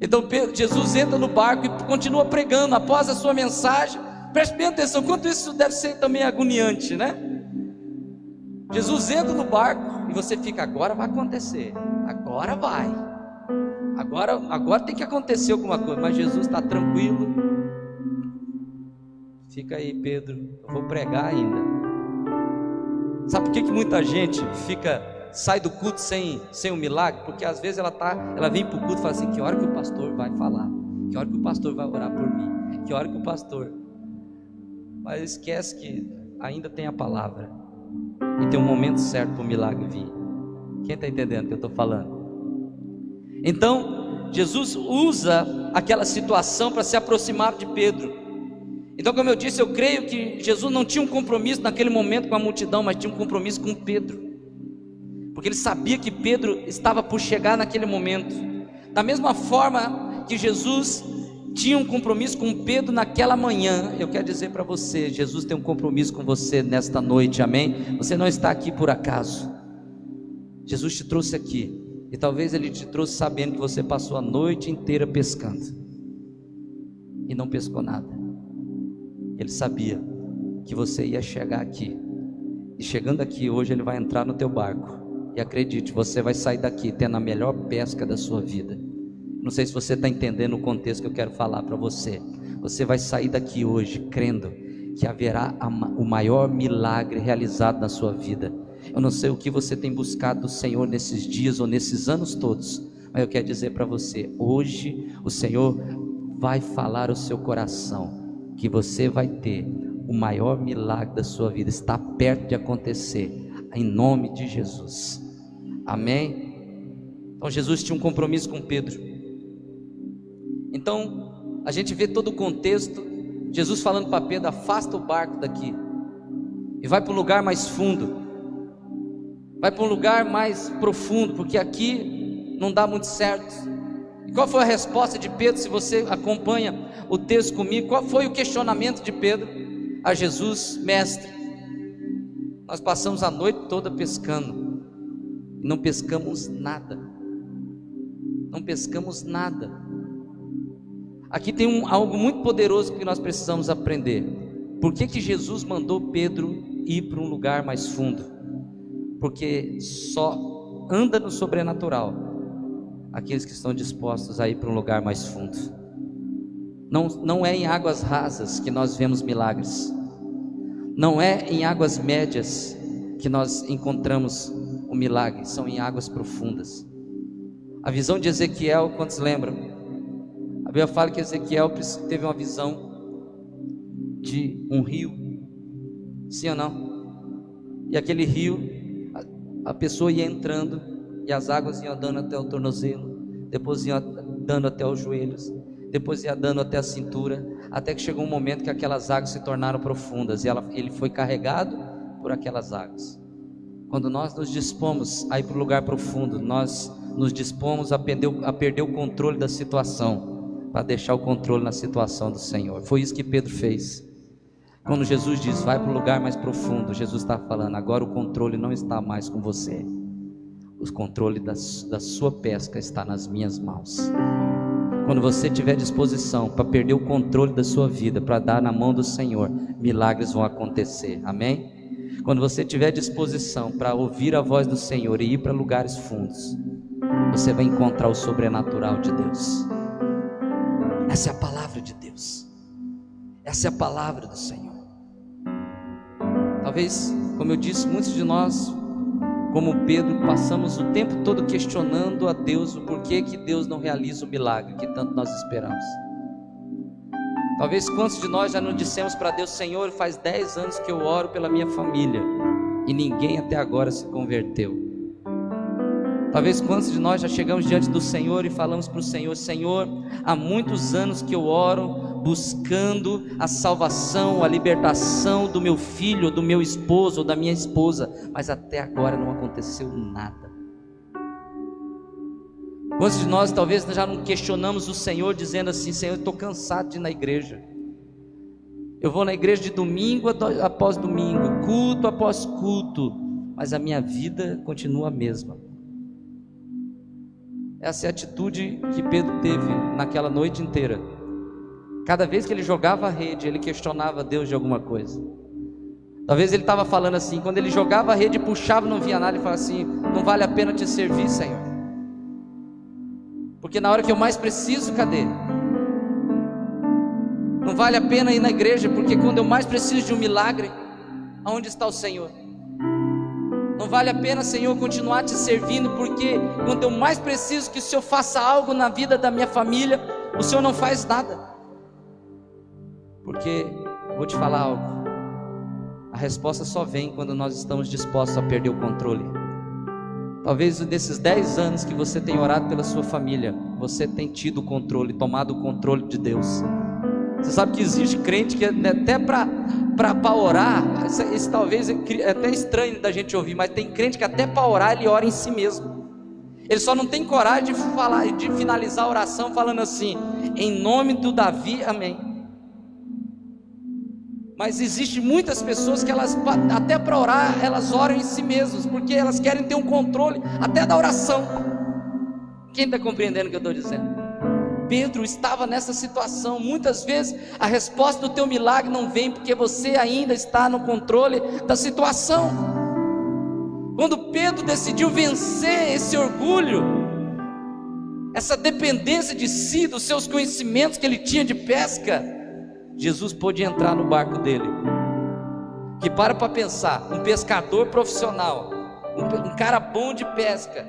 Então Jesus entra no barco e continua pregando. Após a sua mensagem, preste bem atenção, quanto isso deve ser também agoniante, né? Jesus entra no barco e você fica: agora vai acontecer, agora vai, agora tem que acontecer alguma coisa. Mas Jesus está tranquilo. Fica aí, Pedro, eu vou pregar ainda. Sabe por que muita gente sai do culto sem um milagre? Porque às vezes ela vem para o culto e fala assim: que hora que o pastor vai falar, que hora que o pastor vai orar por mim, que hora que o pastor... Mas esquece que ainda tem a palavra, e tem um momento certo para o milagre vir. Quem está entendendo o que eu estou falando? Então Jesus usa aquela situação para se aproximar de Pedro. Então, como eu disse, eu creio que Jesus não tinha um compromisso naquele momento com a multidão, mas tinha um compromisso com Pedro, porque ele sabia que Pedro estava por chegar naquele momento. Da mesma forma que Jesus tinha um compromisso com Pedro naquela manhã, eu quero dizer para você, Jesus tem um compromisso com você nesta noite, amém? Você não está aqui por acaso. Jesus te trouxe aqui, e talvez Ele te trouxe sabendo que você passou a noite inteira pescando e não pescou nada. Ele sabia que você ia chegar aqui, e chegando aqui hoje Ele vai entrar no teu barco, e acredite, você vai sair daqui tendo a melhor pesca da sua vida. Não sei se você está entendendo o contexto que eu quero falar para você. Você vai sair daqui hoje crendo que haverá o maior milagre realizado na sua vida. Eu não sei o que você tem buscado do Senhor nesses dias ou nesses anos todos, mas eu quero dizer para você, hoje o Senhor vai falar ao seu coração, que você vai ter o maior milagre da sua vida. Está perto de acontecer, em nome de Jesus, amém? Então Jesus tinha um compromisso com Pedro. Então a gente vê todo o contexto, Jesus falando para Pedro: afasta o barco daqui e vai para um lugar mais fundo, vai para um lugar mais profundo, porque aqui não dá muito certo. E qual foi a resposta de Pedro? Se você acompanha o texto comigo, qual foi o questionamento de Pedro a Jesus? Mestre, nós passamos a noite toda pescando e não pescamos nada. Não pescamos nada. Aqui tem algo muito poderoso que nós precisamos aprender. Por que Jesus mandou Pedro ir para um lugar mais fundo? Porque só anda no sobrenatural aqueles que estão dispostos a ir para um lugar mais fundo. Não é em águas rasas que nós vemos milagres. Não é em águas médias que nós encontramos o milagre. São em águas profundas. A visão de Ezequiel, quantos lembram? A Bíblia fala que Ezequiel teve uma visão de um rio, sim ou não? E aquele rio, a pessoa ia entrando e as águas iam dando até o tornozelo, depois iam dando até os joelhos, depois ia dando até a cintura, até que chegou um momento que aquelas águas se tornaram profundas e ele foi carregado por aquelas águas. Quando nós nos dispomos a ir para o lugar profundo, nós nos dispomos a perder o controle da situação, para deixar o controle na situação do Senhor. Foi isso que Pedro fez. Quando Jesus diz, vai para o lugar mais profundo, Jesus está falando, agora o controle não está mais com você. O controle da sua pesca está nas minhas mãos. Quando você tiver disposição para perder o controle da sua vida, para dar na mão do Senhor, milagres vão acontecer, amém? Quando você tiver disposição para ouvir a voz do Senhor e ir para lugares fundos, você vai encontrar o sobrenatural de Deus. Essa é a palavra de Deus, essa é a palavra do Senhor. Talvez, como eu disse, muitos de nós, como Pedro, passamos o tempo todo questionando a Deus o porquê que Deus não realiza o milagre que tanto nós esperamos. Talvez quantos de nós já não dissemos para Deus, Senhor, faz 10 anos que eu oro pela minha família e ninguém até agora se converteu. Talvez quantos de nós já chegamos diante do Senhor e falamos para o Senhor, Senhor, há muitos anos que eu oro buscando a salvação, a libertação do meu filho, do meu esposo ou da minha esposa, mas até agora não aconteceu nada. Quantos de nós talvez já não questionamos o Senhor dizendo assim, Senhor, eu estou cansado de ir na igreja, eu vou na igreja de domingo após domingo, culto após culto, mas a minha vida continua a mesma. Essa é a atitude que Pedro teve naquela noite inteira. Cada vez que ele jogava a rede, ele questionava Deus de alguma coisa. Talvez ele estava falando assim, quando ele jogava a rede e puxava, não via nada, ele falava assim, não vale a pena te servir, Senhor, porque na hora que eu mais preciso, cadê? Não vale a pena ir na igreja, porque quando eu mais preciso de um milagre, aonde está o Senhor? Não vale a pena, Senhor, continuar te servindo, porque quando eu mais preciso que o Senhor faça algo na vida da minha família, o Senhor não faz nada. Porque, vou te falar algo, a resposta só vem quando nós estamos dispostos a perder o controle. Talvez desses 10 anos que você tem orado pela sua família, você tem tido o controle, tomado o controle de Deus. Você sabe que existe crente que até para orar, isso talvez é até estranho da gente ouvir, mas tem crente que até para orar ele ora em si mesmo. Ele só não tem coragem de finalizar a oração falando assim, em nome do Davi, amém. Mas existe muitas pessoas que elas, até para orar, elas oram em si mesmas, porque elas querem ter um controle até da oração. Quem está compreendendo o que eu estou dizendo? Pedro estava nessa situação. Muitas vezes a resposta do teu milagre não vem porque você ainda está no controle da situação. Quando Pedro decidiu vencer esse orgulho, essa dependência de si, dos seus conhecimentos que ele tinha de pesca, Jesus pôde entrar no barco dele. Que para pensar, um pescador profissional, um cara bom de pesca,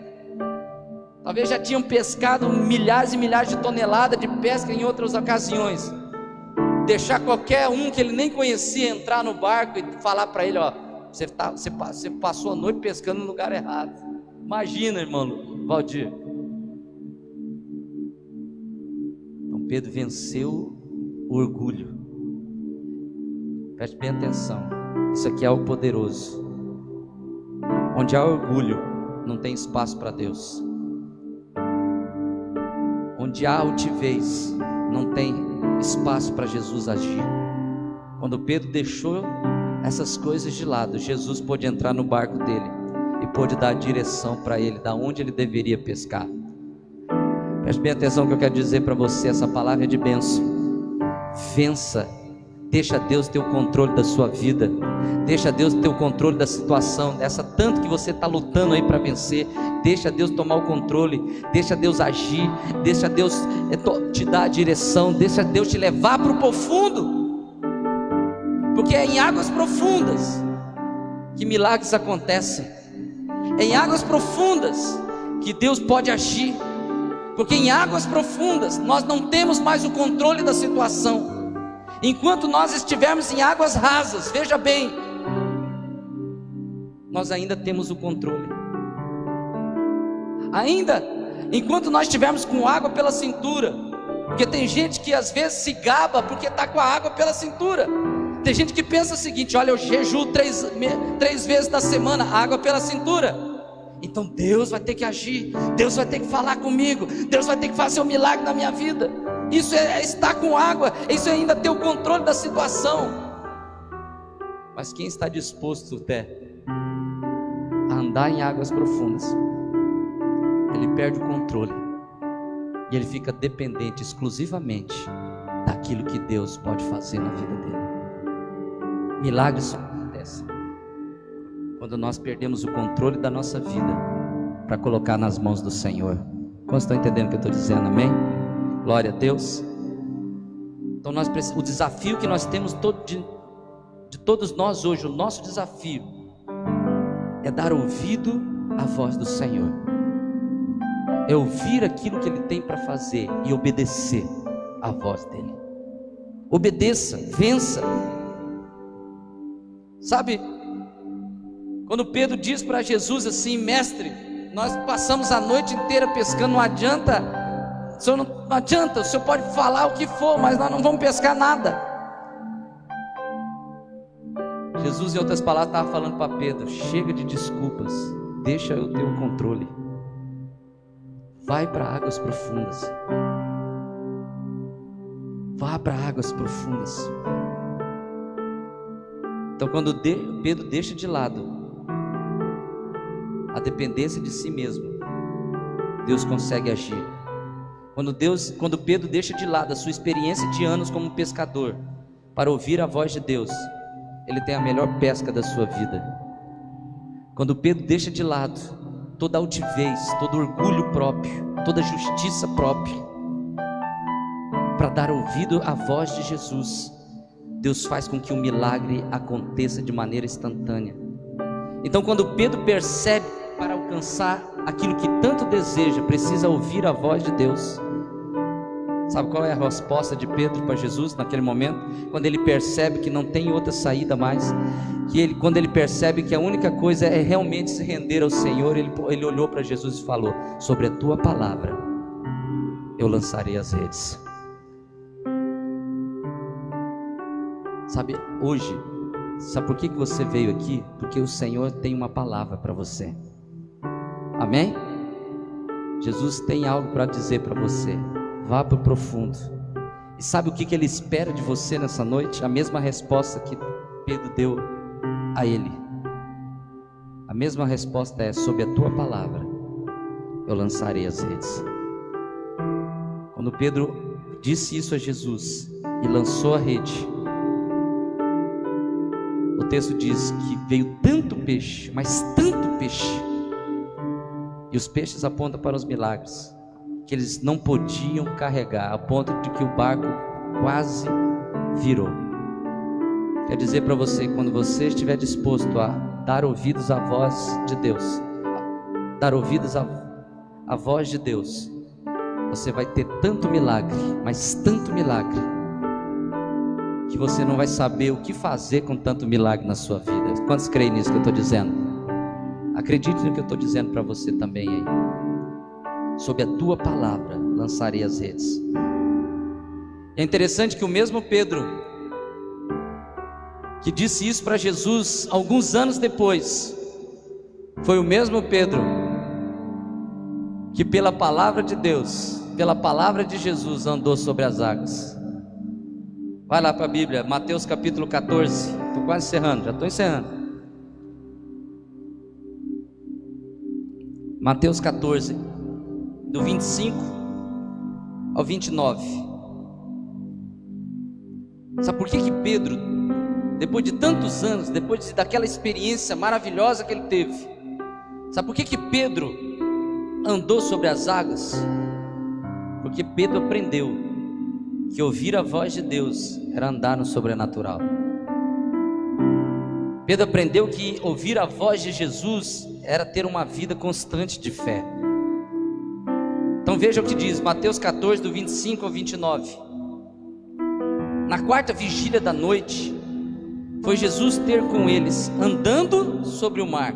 talvez já tinham pescado milhares e milhares de toneladas de pesca em outras ocasiões. Deixar qualquer um que ele nem conhecia entrar no barco e falar para ele, ó, você passou a noite pescando no lugar errado. Imagina, irmão Valdir. Então Pedro venceu o orgulho. Preste bem atenção, isso aqui é algo poderoso. Onde há orgulho, não tem espaço para Deus. Onde há altivez, não tem espaço para Jesus agir. Quando Pedro deixou essas coisas de lado, Jesus pôde entrar no barco dele e pôde dar a direção para ele, da onde ele deveria pescar. Preste bem atenção no que eu quero dizer para você, essa palavra é de bênção. Vença, deixa Deus ter o controle da sua vida, deixa Deus ter o controle da situação, dessa tanto que você está lutando aí para vencer. Deixa Deus tomar o controle, deixa Deus agir, deixa Deus te dar a direção, deixa Deus te levar para o profundo, porque é em águas profundas que milagres acontecem, é em águas profundas que Deus pode agir, porque em águas profundas nós não temos mais o controle da situação. Enquanto nós estivermos em águas rasas, veja bem, nós ainda temos o controle. Ainda, enquanto nós estivermos com água pela cintura, porque tem gente que às vezes se gaba porque está com a água pela cintura. Tem gente que pensa o seguinte, olha, eu jejuo três vezes na semana, água pela cintura, então Deus vai ter que agir, Deus vai ter que falar comigo, Deus vai ter que fazer um milagre na minha vida. Isso é estar com água, isso é ainda ter o controle da situação. Mas quem está disposto até a andar em águas profundas, ele perde o controle e ele fica dependente exclusivamente daquilo que Deus pode fazer na vida dele. Milagres só acontecem quando nós perdemos o controle da nossa vida para colocar nas mãos do Senhor. Quantos estão entendendo o que eu estou dizendo? Amém? Glória a Deus. Então o desafio que nós temos de todos nós hoje, o nosso desafio é dar ouvido à voz do Senhor, é ouvir aquilo que Ele tem para fazer e obedecer à voz dEle. Obedeça, vença. Sabe, quando Pedro diz para Jesus assim: mestre, nós passamos a noite inteira pescando, não adianta, não adianta, o senhor pode falar o que for, mas nós não vamos pescar nada. Jesus, em outras palavras, estava falando para Pedro: chega de desculpas, deixa eu ter o controle, vai para águas profundas, vá para águas profundas. Então quando Pedro deixa de lado a dependência de si mesmo, Deus consegue agir. Quando Pedro deixa de lado a sua experiência de anos como pescador para ouvir a voz de Deus, ele tem a melhor pesca da sua vida. Quando Pedro deixa de lado toda altivez, todo orgulho próprio, toda justiça própria, para dar ouvido à voz de Jesus, Deus faz com que o milagre aconteça de maneira instantânea. Então quando Pedro percebe que para alcançar aquilo que tanto deseja, precisa ouvir a voz de Deus, sabe qual é a resposta de Pedro para Jesus naquele momento? Quando ele percebe que não tem outra saída mais, quando ele percebe que a única coisa é realmente se render ao Senhor, ele olhou para Jesus e falou: sobre a tua palavra eu lançarei as redes. Sabe, hoje, sabe por que você veio aqui? Porque o Senhor tem uma palavra para você. Amém? Jesus tem algo para dizer para você. Vá para o profundo. E sabe o que Ele espera de você nessa noite? A mesma resposta que Pedro deu a ele. A mesma resposta é: sob a tua palavra eu lançarei as redes. Quando Pedro disse isso a Jesus e lançou a rede, o texto diz que veio tanto peixe, mas tanto peixe, e os peixes apontam para os milagres, que eles não podiam carregar, a ponto de que o barco quase virou. Quer dizer para você, quando você estiver disposto a dar ouvidos à voz de Deus, dar ouvidos à voz de Deus, você vai ter tanto milagre, mas tanto milagre, que você não vai saber o que fazer com tanto milagre na sua vida. Quantos creem nisso que eu estou dizendo? Acredite no que eu estou dizendo para você também aí. Sob a tua palavra lançarei as redes. É interessante que o mesmo Pedro que disse isso para Jesus alguns anos depois, foi o mesmo Pedro que pela palavra de Deus, pela palavra de Jesus, andou sobre as águas. Vai lá para a Bíblia, Mateus capítulo 14. Estou quase encerrando, já estou encerrando. Mateus 14, do 25 ao 29. Sabe por que Pedro, depois de tantos anos, depois daquela experiência maravilhosa que ele teve, sabe por que Pedro andou sobre as águas? Porque Pedro aprendeu que ouvir a voz de Deus era andar no sobrenatural. Pedro aprendeu que ouvir a voz de Jesus era ter uma vida constante de fé. Então veja o que diz Mateus 14, do 25 ao 29. Na quarta vigília da noite, foi Jesus ter com eles, andando sobre o mar.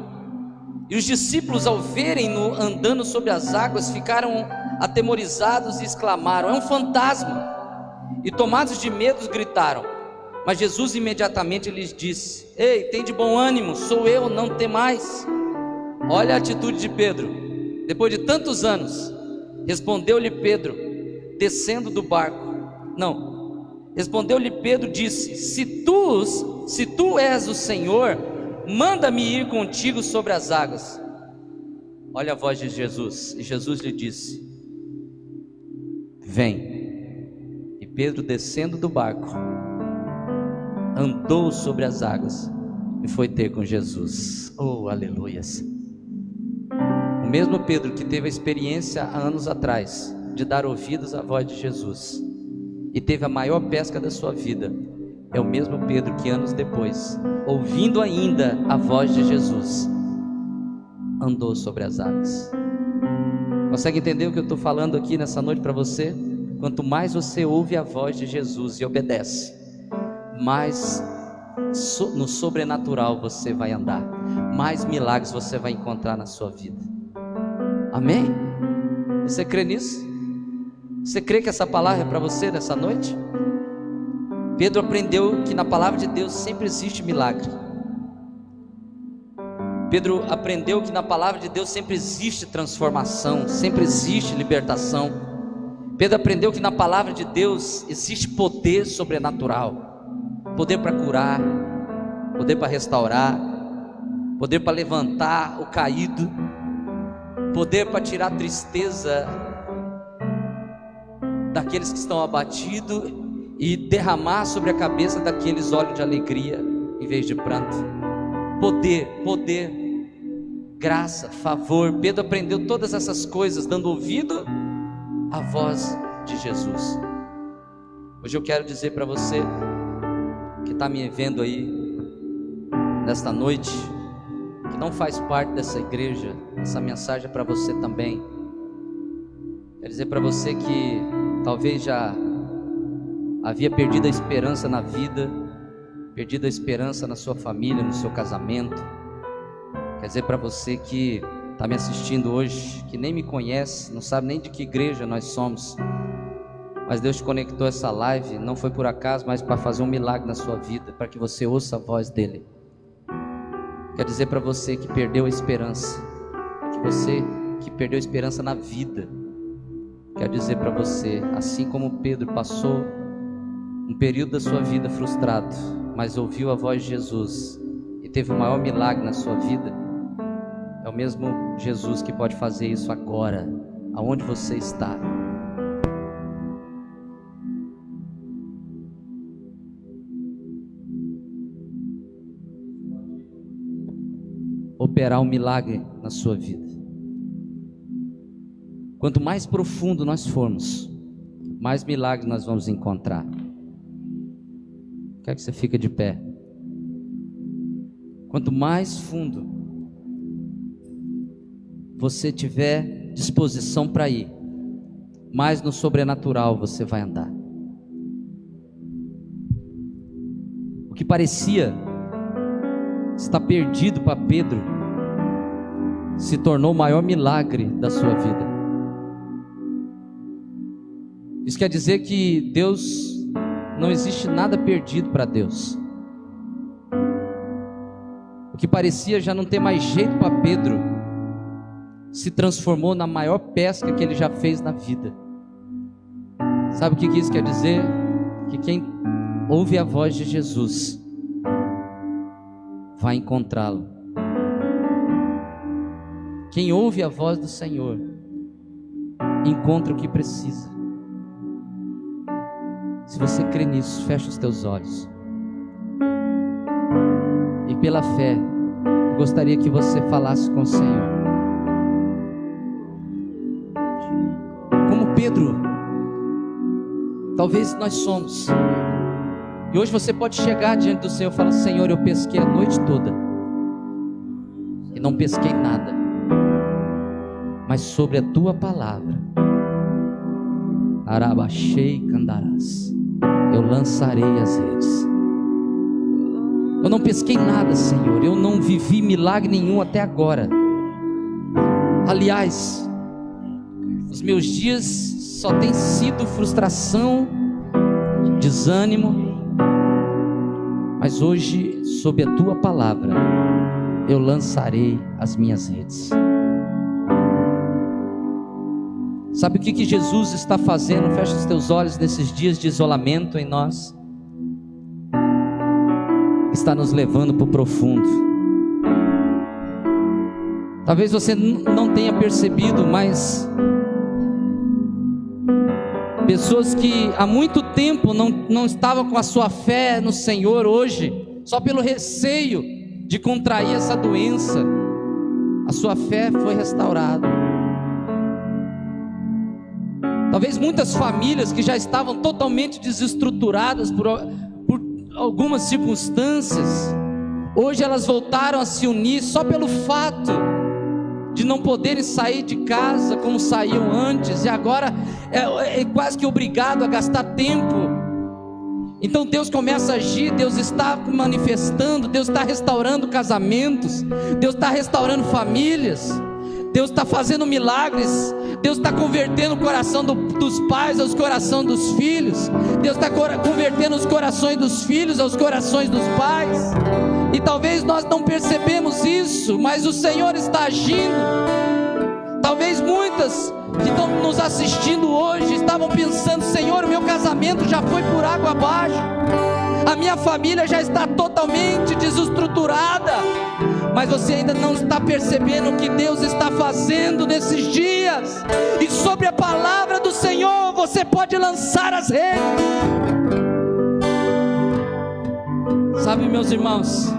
E os discípulos, ao verem-no andando sobre as águas, ficaram atemorizados e exclamaram: é um fantasma! E tomados de medo gritaram. Mas Jesus imediatamente lhes disse: ei, tem de bom ânimo, sou eu, não temais. Olha a atitude de Pedro. Depois de tantos anos, respondeu-lhe Pedro, descendo do barco. Respondeu-lhe Pedro, disse: se se tu és o Senhor, manda-me ir contigo sobre as águas. Olha a voz de Jesus, e Jesus lhe disse: vem. E Pedro, descendo do barco, andou sobre as águas e foi ter com Jesus. Oh, aleluias! O mesmo Pedro que teve a experiência há anos atrás de dar ouvidos à voz de Jesus e teve a maior pesca da sua vida, é o mesmo Pedro que anos depois, ouvindo ainda a voz de Jesus, andou sobre as águas. Consegue entender o que eu estou falando aqui nessa noite para você? Quanto mais você ouve a voz de Jesus e obedece, mais no sobrenatural você vai andar, mais milagres você vai encontrar na sua vida. Amém? Você crê nisso? Você crê que essa palavra é para você nessa noite? Pedro aprendeu que na palavra de Deus sempre existe milagre. Pedro aprendeu que na palavra de Deus sempre existe transformação, sempre existe libertação. Pedro aprendeu que na palavra de Deus existe poder sobrenatural, poder para curar, poder para restaurar, poder para levantar o caído, poder para tirar a tristeza daqueles que estão abatidos e derramar sobre a cabeça daqueles olhos de alegria em vez de pranto. Poder, graça, favor. Pedro aprendeu todas essas coisas dando ouvido à voz de Jesus. Hoje eu quero dizer para você que está me vendo aí nesta noite, que não faz parte dessa igreja, essa mensagem é para você também. Quero dizer para você que talvez já havia perdido a esperança na vida, perdido a esperança na sua família, no seu casamento. Quer dizer para você que está me assistindo hoje, que nem me conhece, não sabe nem de que igreja nós somos, mas Deus te conectou essa live, não foi por acaso, mas para fazer um milagre na sua vida, para que você ouça a voz dele. Quer dizer para você que perdeu a esperança, que você que perdeu a esperança na vida, quero dizer para você, assim como Pedro passou um período da sua vida frustrado, mas ouviu a voz de Jesus e teve o maior milagre na sua vida, é o mesmo Jesus que pode fazer isso agora, aonde você está. Operar um milagre na sua vida. Quanto mais profundo nós formos, mais milagres nós vamos encontrar. Quero que você fique de pé. Quanto mais fundo você tiver disposição para ir, mais no sobrenatural você vai andar. O que parecia estar perdido para Pedro se tornou o maior milagre da sua vida. Isso quer dizer que Deus, não existe nada perdido para Deus. O que parecia já não ter mais jeito para Pedro se transformou na maior pesca que ele já fez na vida. Sabe o que isso quer dizer? Que quem ouve a voz de Jesus vai encontrá-lo. Quem ouve a voz do Senhor encontra o que precisa. Se você crê nisso, fecha os teus olhos. E pela fé, eu gostaria que você falasse com o Senhor. Como Pedro, talvez nós somos. E hoje você pode chegar diante do Senhor e falar: Senhor, eu pesquei a noite toda e não pesquei nada, mas sobre a tua palavra, Arabachei Candarás, eu lançarei as redes. Eu não pesquei nada, Senhor, eu não vivi milagre nenhum até agora. Aliás, os meus dias só têm sido frustração, desânimo. Mas hoje, sob a tua palavra, eu lançarei as minhas redes. Sabe o que Jesus está fazendo? Fecha os teus olhos nesses dias de isolamento em nós. está nos levando para o profundo. Talvez você não tenha percebido, mas pessoas que há muito tempo não estavam com a sua fé no Senhor, hoje, só pelo receio de contrair essa doença, a sua fé foi restaurada. Talvez muitas famílias que já estavam totalmente desestruturadas por algumas circunstâncias, hoje elas voltaram a se unir só pelo fato de não poderem sair de casa como saíam antes, e agora é quase que obrigado a gastar tempo. Então Deus começa a agir, Deus está manifestando, Deus está restaurando casamentos, Deus está restaurando famílias, Deus está fazendo milagres, Deus está convertendo o coração dos pais aos corações dos filhos, Deus está convertendo os corações dos filhos aos corações dos pais. E talvez nós não percebemos isso, mas o Senhor está agindo. Talvez muitas que estão nos assistindo hoje estavam pensando: Senhor, o meu casamento já foi por água abaixo, a minha família já está totalmente desestruturada. Mas você ainda não está percebendo o que Deus está fazendo nesses dias. E sobre a palavra do Senhor você pode lançar as redes. Sabe, meus irmãos,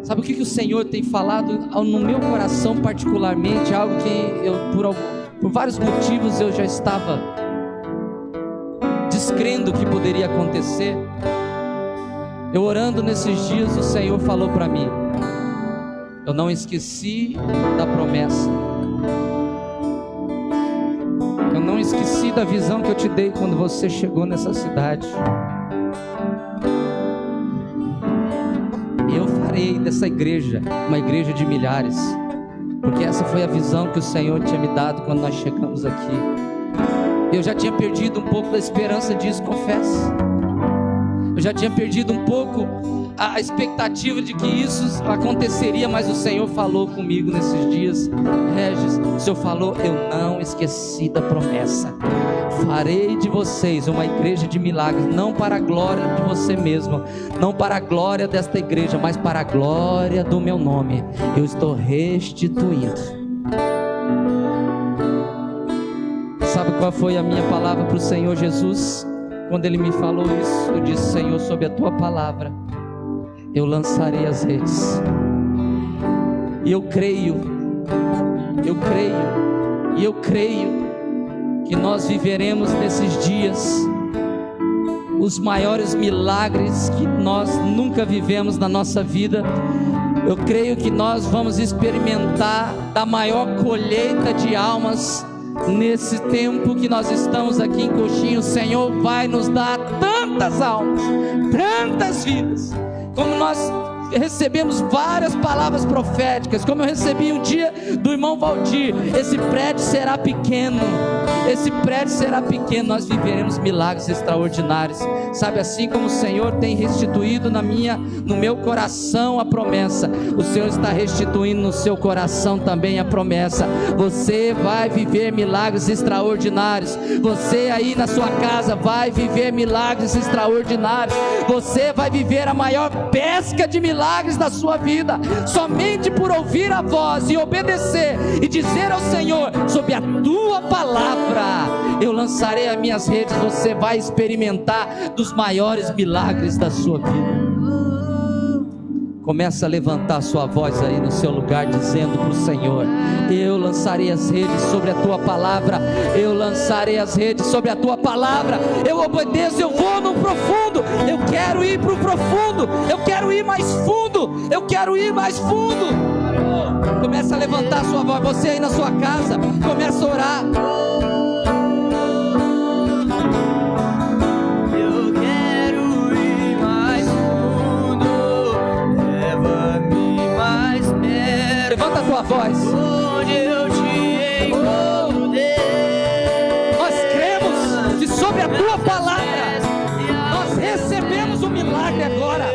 sabe o que o Senhor tem falado no meu coração particularmente? Algo que eu, por vários motivos, eu já estava descrendo que poderia acontecer. Eu orando nesses dias, o Senhor falou para mim: eu não esqueci da promessa, eu não esqueci da visão que eu te dei quando você chegou nessa cidade. Eu farei dessa igreja uma igreja de milhares, porque essa foi a visão que o Senhor tinha me dado quando nós chegamos aqui. Eu já tinha perdido um pouco da esperança disso, confesso. Eu já tinha perdido um pouco a expectativa de que isso aconteceria, mas o Senhor falou comigo nesses dias: Regis, o Senhor falou, eu não esqueci da promessa. Farei de vocês uma igreja de milagres, não para a glória de você mesmo, não para a glória desta igreja, mas para a glória do meu nome. Eu estou restituindo. Sabe qual foi a minha palavra para o Senhor Jesus? Quando Ele me falou isso, eu disse: Senhor, sob a Tua palavra eu lançarei as redes. E eu creio que nós viveremos nesses dias os maiores milagres que nós nunca vivemos na nossa vida. Eu creio que nós vamos experimentar da maior colheita de almas nesse tempo que nós estamos aqui em Coxim. O Senhor vai nos dar tantas almas, tantas vidas, como nós recebemos várias palavras proféticas, como eu recebi um dia do irmão Valdir: esse prédio será pequeno, esse prédio será pequeno, nós viveremos milagres extraordinários. Sabe, assim como o Senhor tem restituído no meu coração a promessa, o Senhor está restituindo no seu coração também a promessa. Você vai viver milagres extraordinários. Você aí na sua casa vai viver milagres extraordinários. Você vai viver a maior pesca de milagres da sua vida, somente por ouvir a voz e obedecer e dizer ao Senhor: sob a Tua palavra eu lançarei as minhas redes. Você vai experimentar dos maiores milagres da sua vida. Começa a levantar sua voz aí no seu lugar, dizendo para o Senhor: eu lançarei as redes sobre a Tua palavra, eu lançarei as redes sobre a Tua palavra. Eu obedeço, eu vou no profundo, eu quero ir para o profundo, eu quero ir mais fundo, eu quero ir mais fundo. Começa a levantar sua voz, você aí na sua casa, começa a orar. Levanta a tua voz. Onde eu te encontrei, nós cremos que sobre a Tua palavra nós recebemos um milagre agora.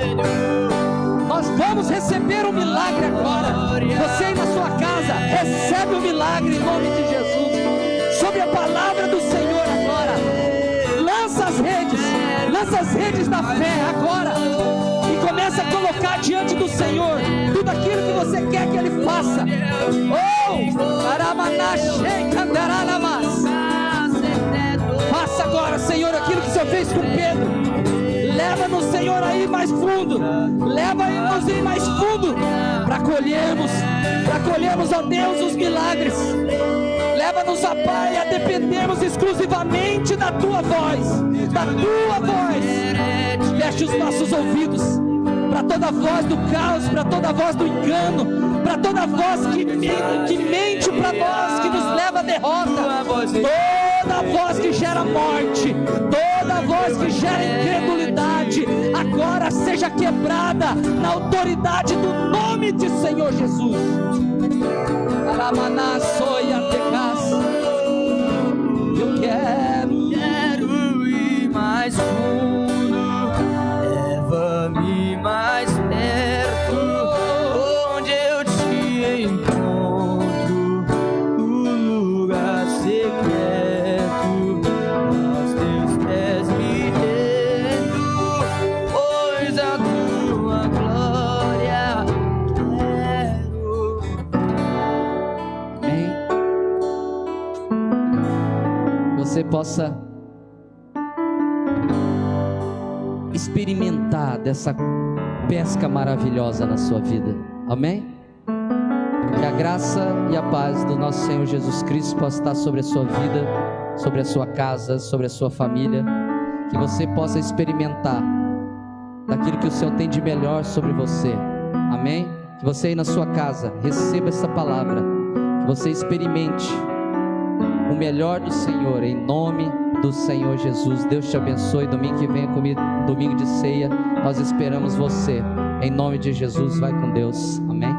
Nós vamos receber um milagre agora. Você aí na sua casa, recebe o milagre em nome de Jesus. Sobre a palavra do Senhor agora. Lança as redes da fé agora. E colocar diante do Senhor tudo aquilo que você quer que Ele faça. Faça agora, Senhor, aquilo que o Senhor fez com Pedro. Leva-nos, Senhor, aí mais fundo. Leva-nos aí mais fundo para colhermos, ó Deus, os milagres. Leva-nos, ó Pai, a dependermos exclusivamente da Tua voz, da Tua voz. Feche os nossos ouvidos para toda voz do caos, para toda voz do engano, para toda voz que mente para nós, que nos leva à derrota, toda voz que gera morte, toda voz que gera incredulidade, agora seja quebrada na autoridade do nome de Senhor Jesus. Eu quero ir mais fundo, leva-me mais perto, onde eu te encontro, no lugar secreto, aos teus pés me rendo, pois a tua glória quero. Amém. Você possa experimentar dessa pesca maravilhosa na sua vida. Amém? Que a graça e a paz do nosso Senhor Jesus Cristo possa estar sobre a sua vida, sobre a sua casa, sobre a sua família. Que você possa experimentar daquilo que o Senhor tem de melhor sobre você. Amém? Que você aí na sua casa receba essa palavra, que você experimente o melhor do Senhor, em nome do Senhor Jesus. Deus te abençoe. Domingo que vem comigo, domingo de ceia, nós esperamos você, em nome de Jesus. Vai com Deus. Amém.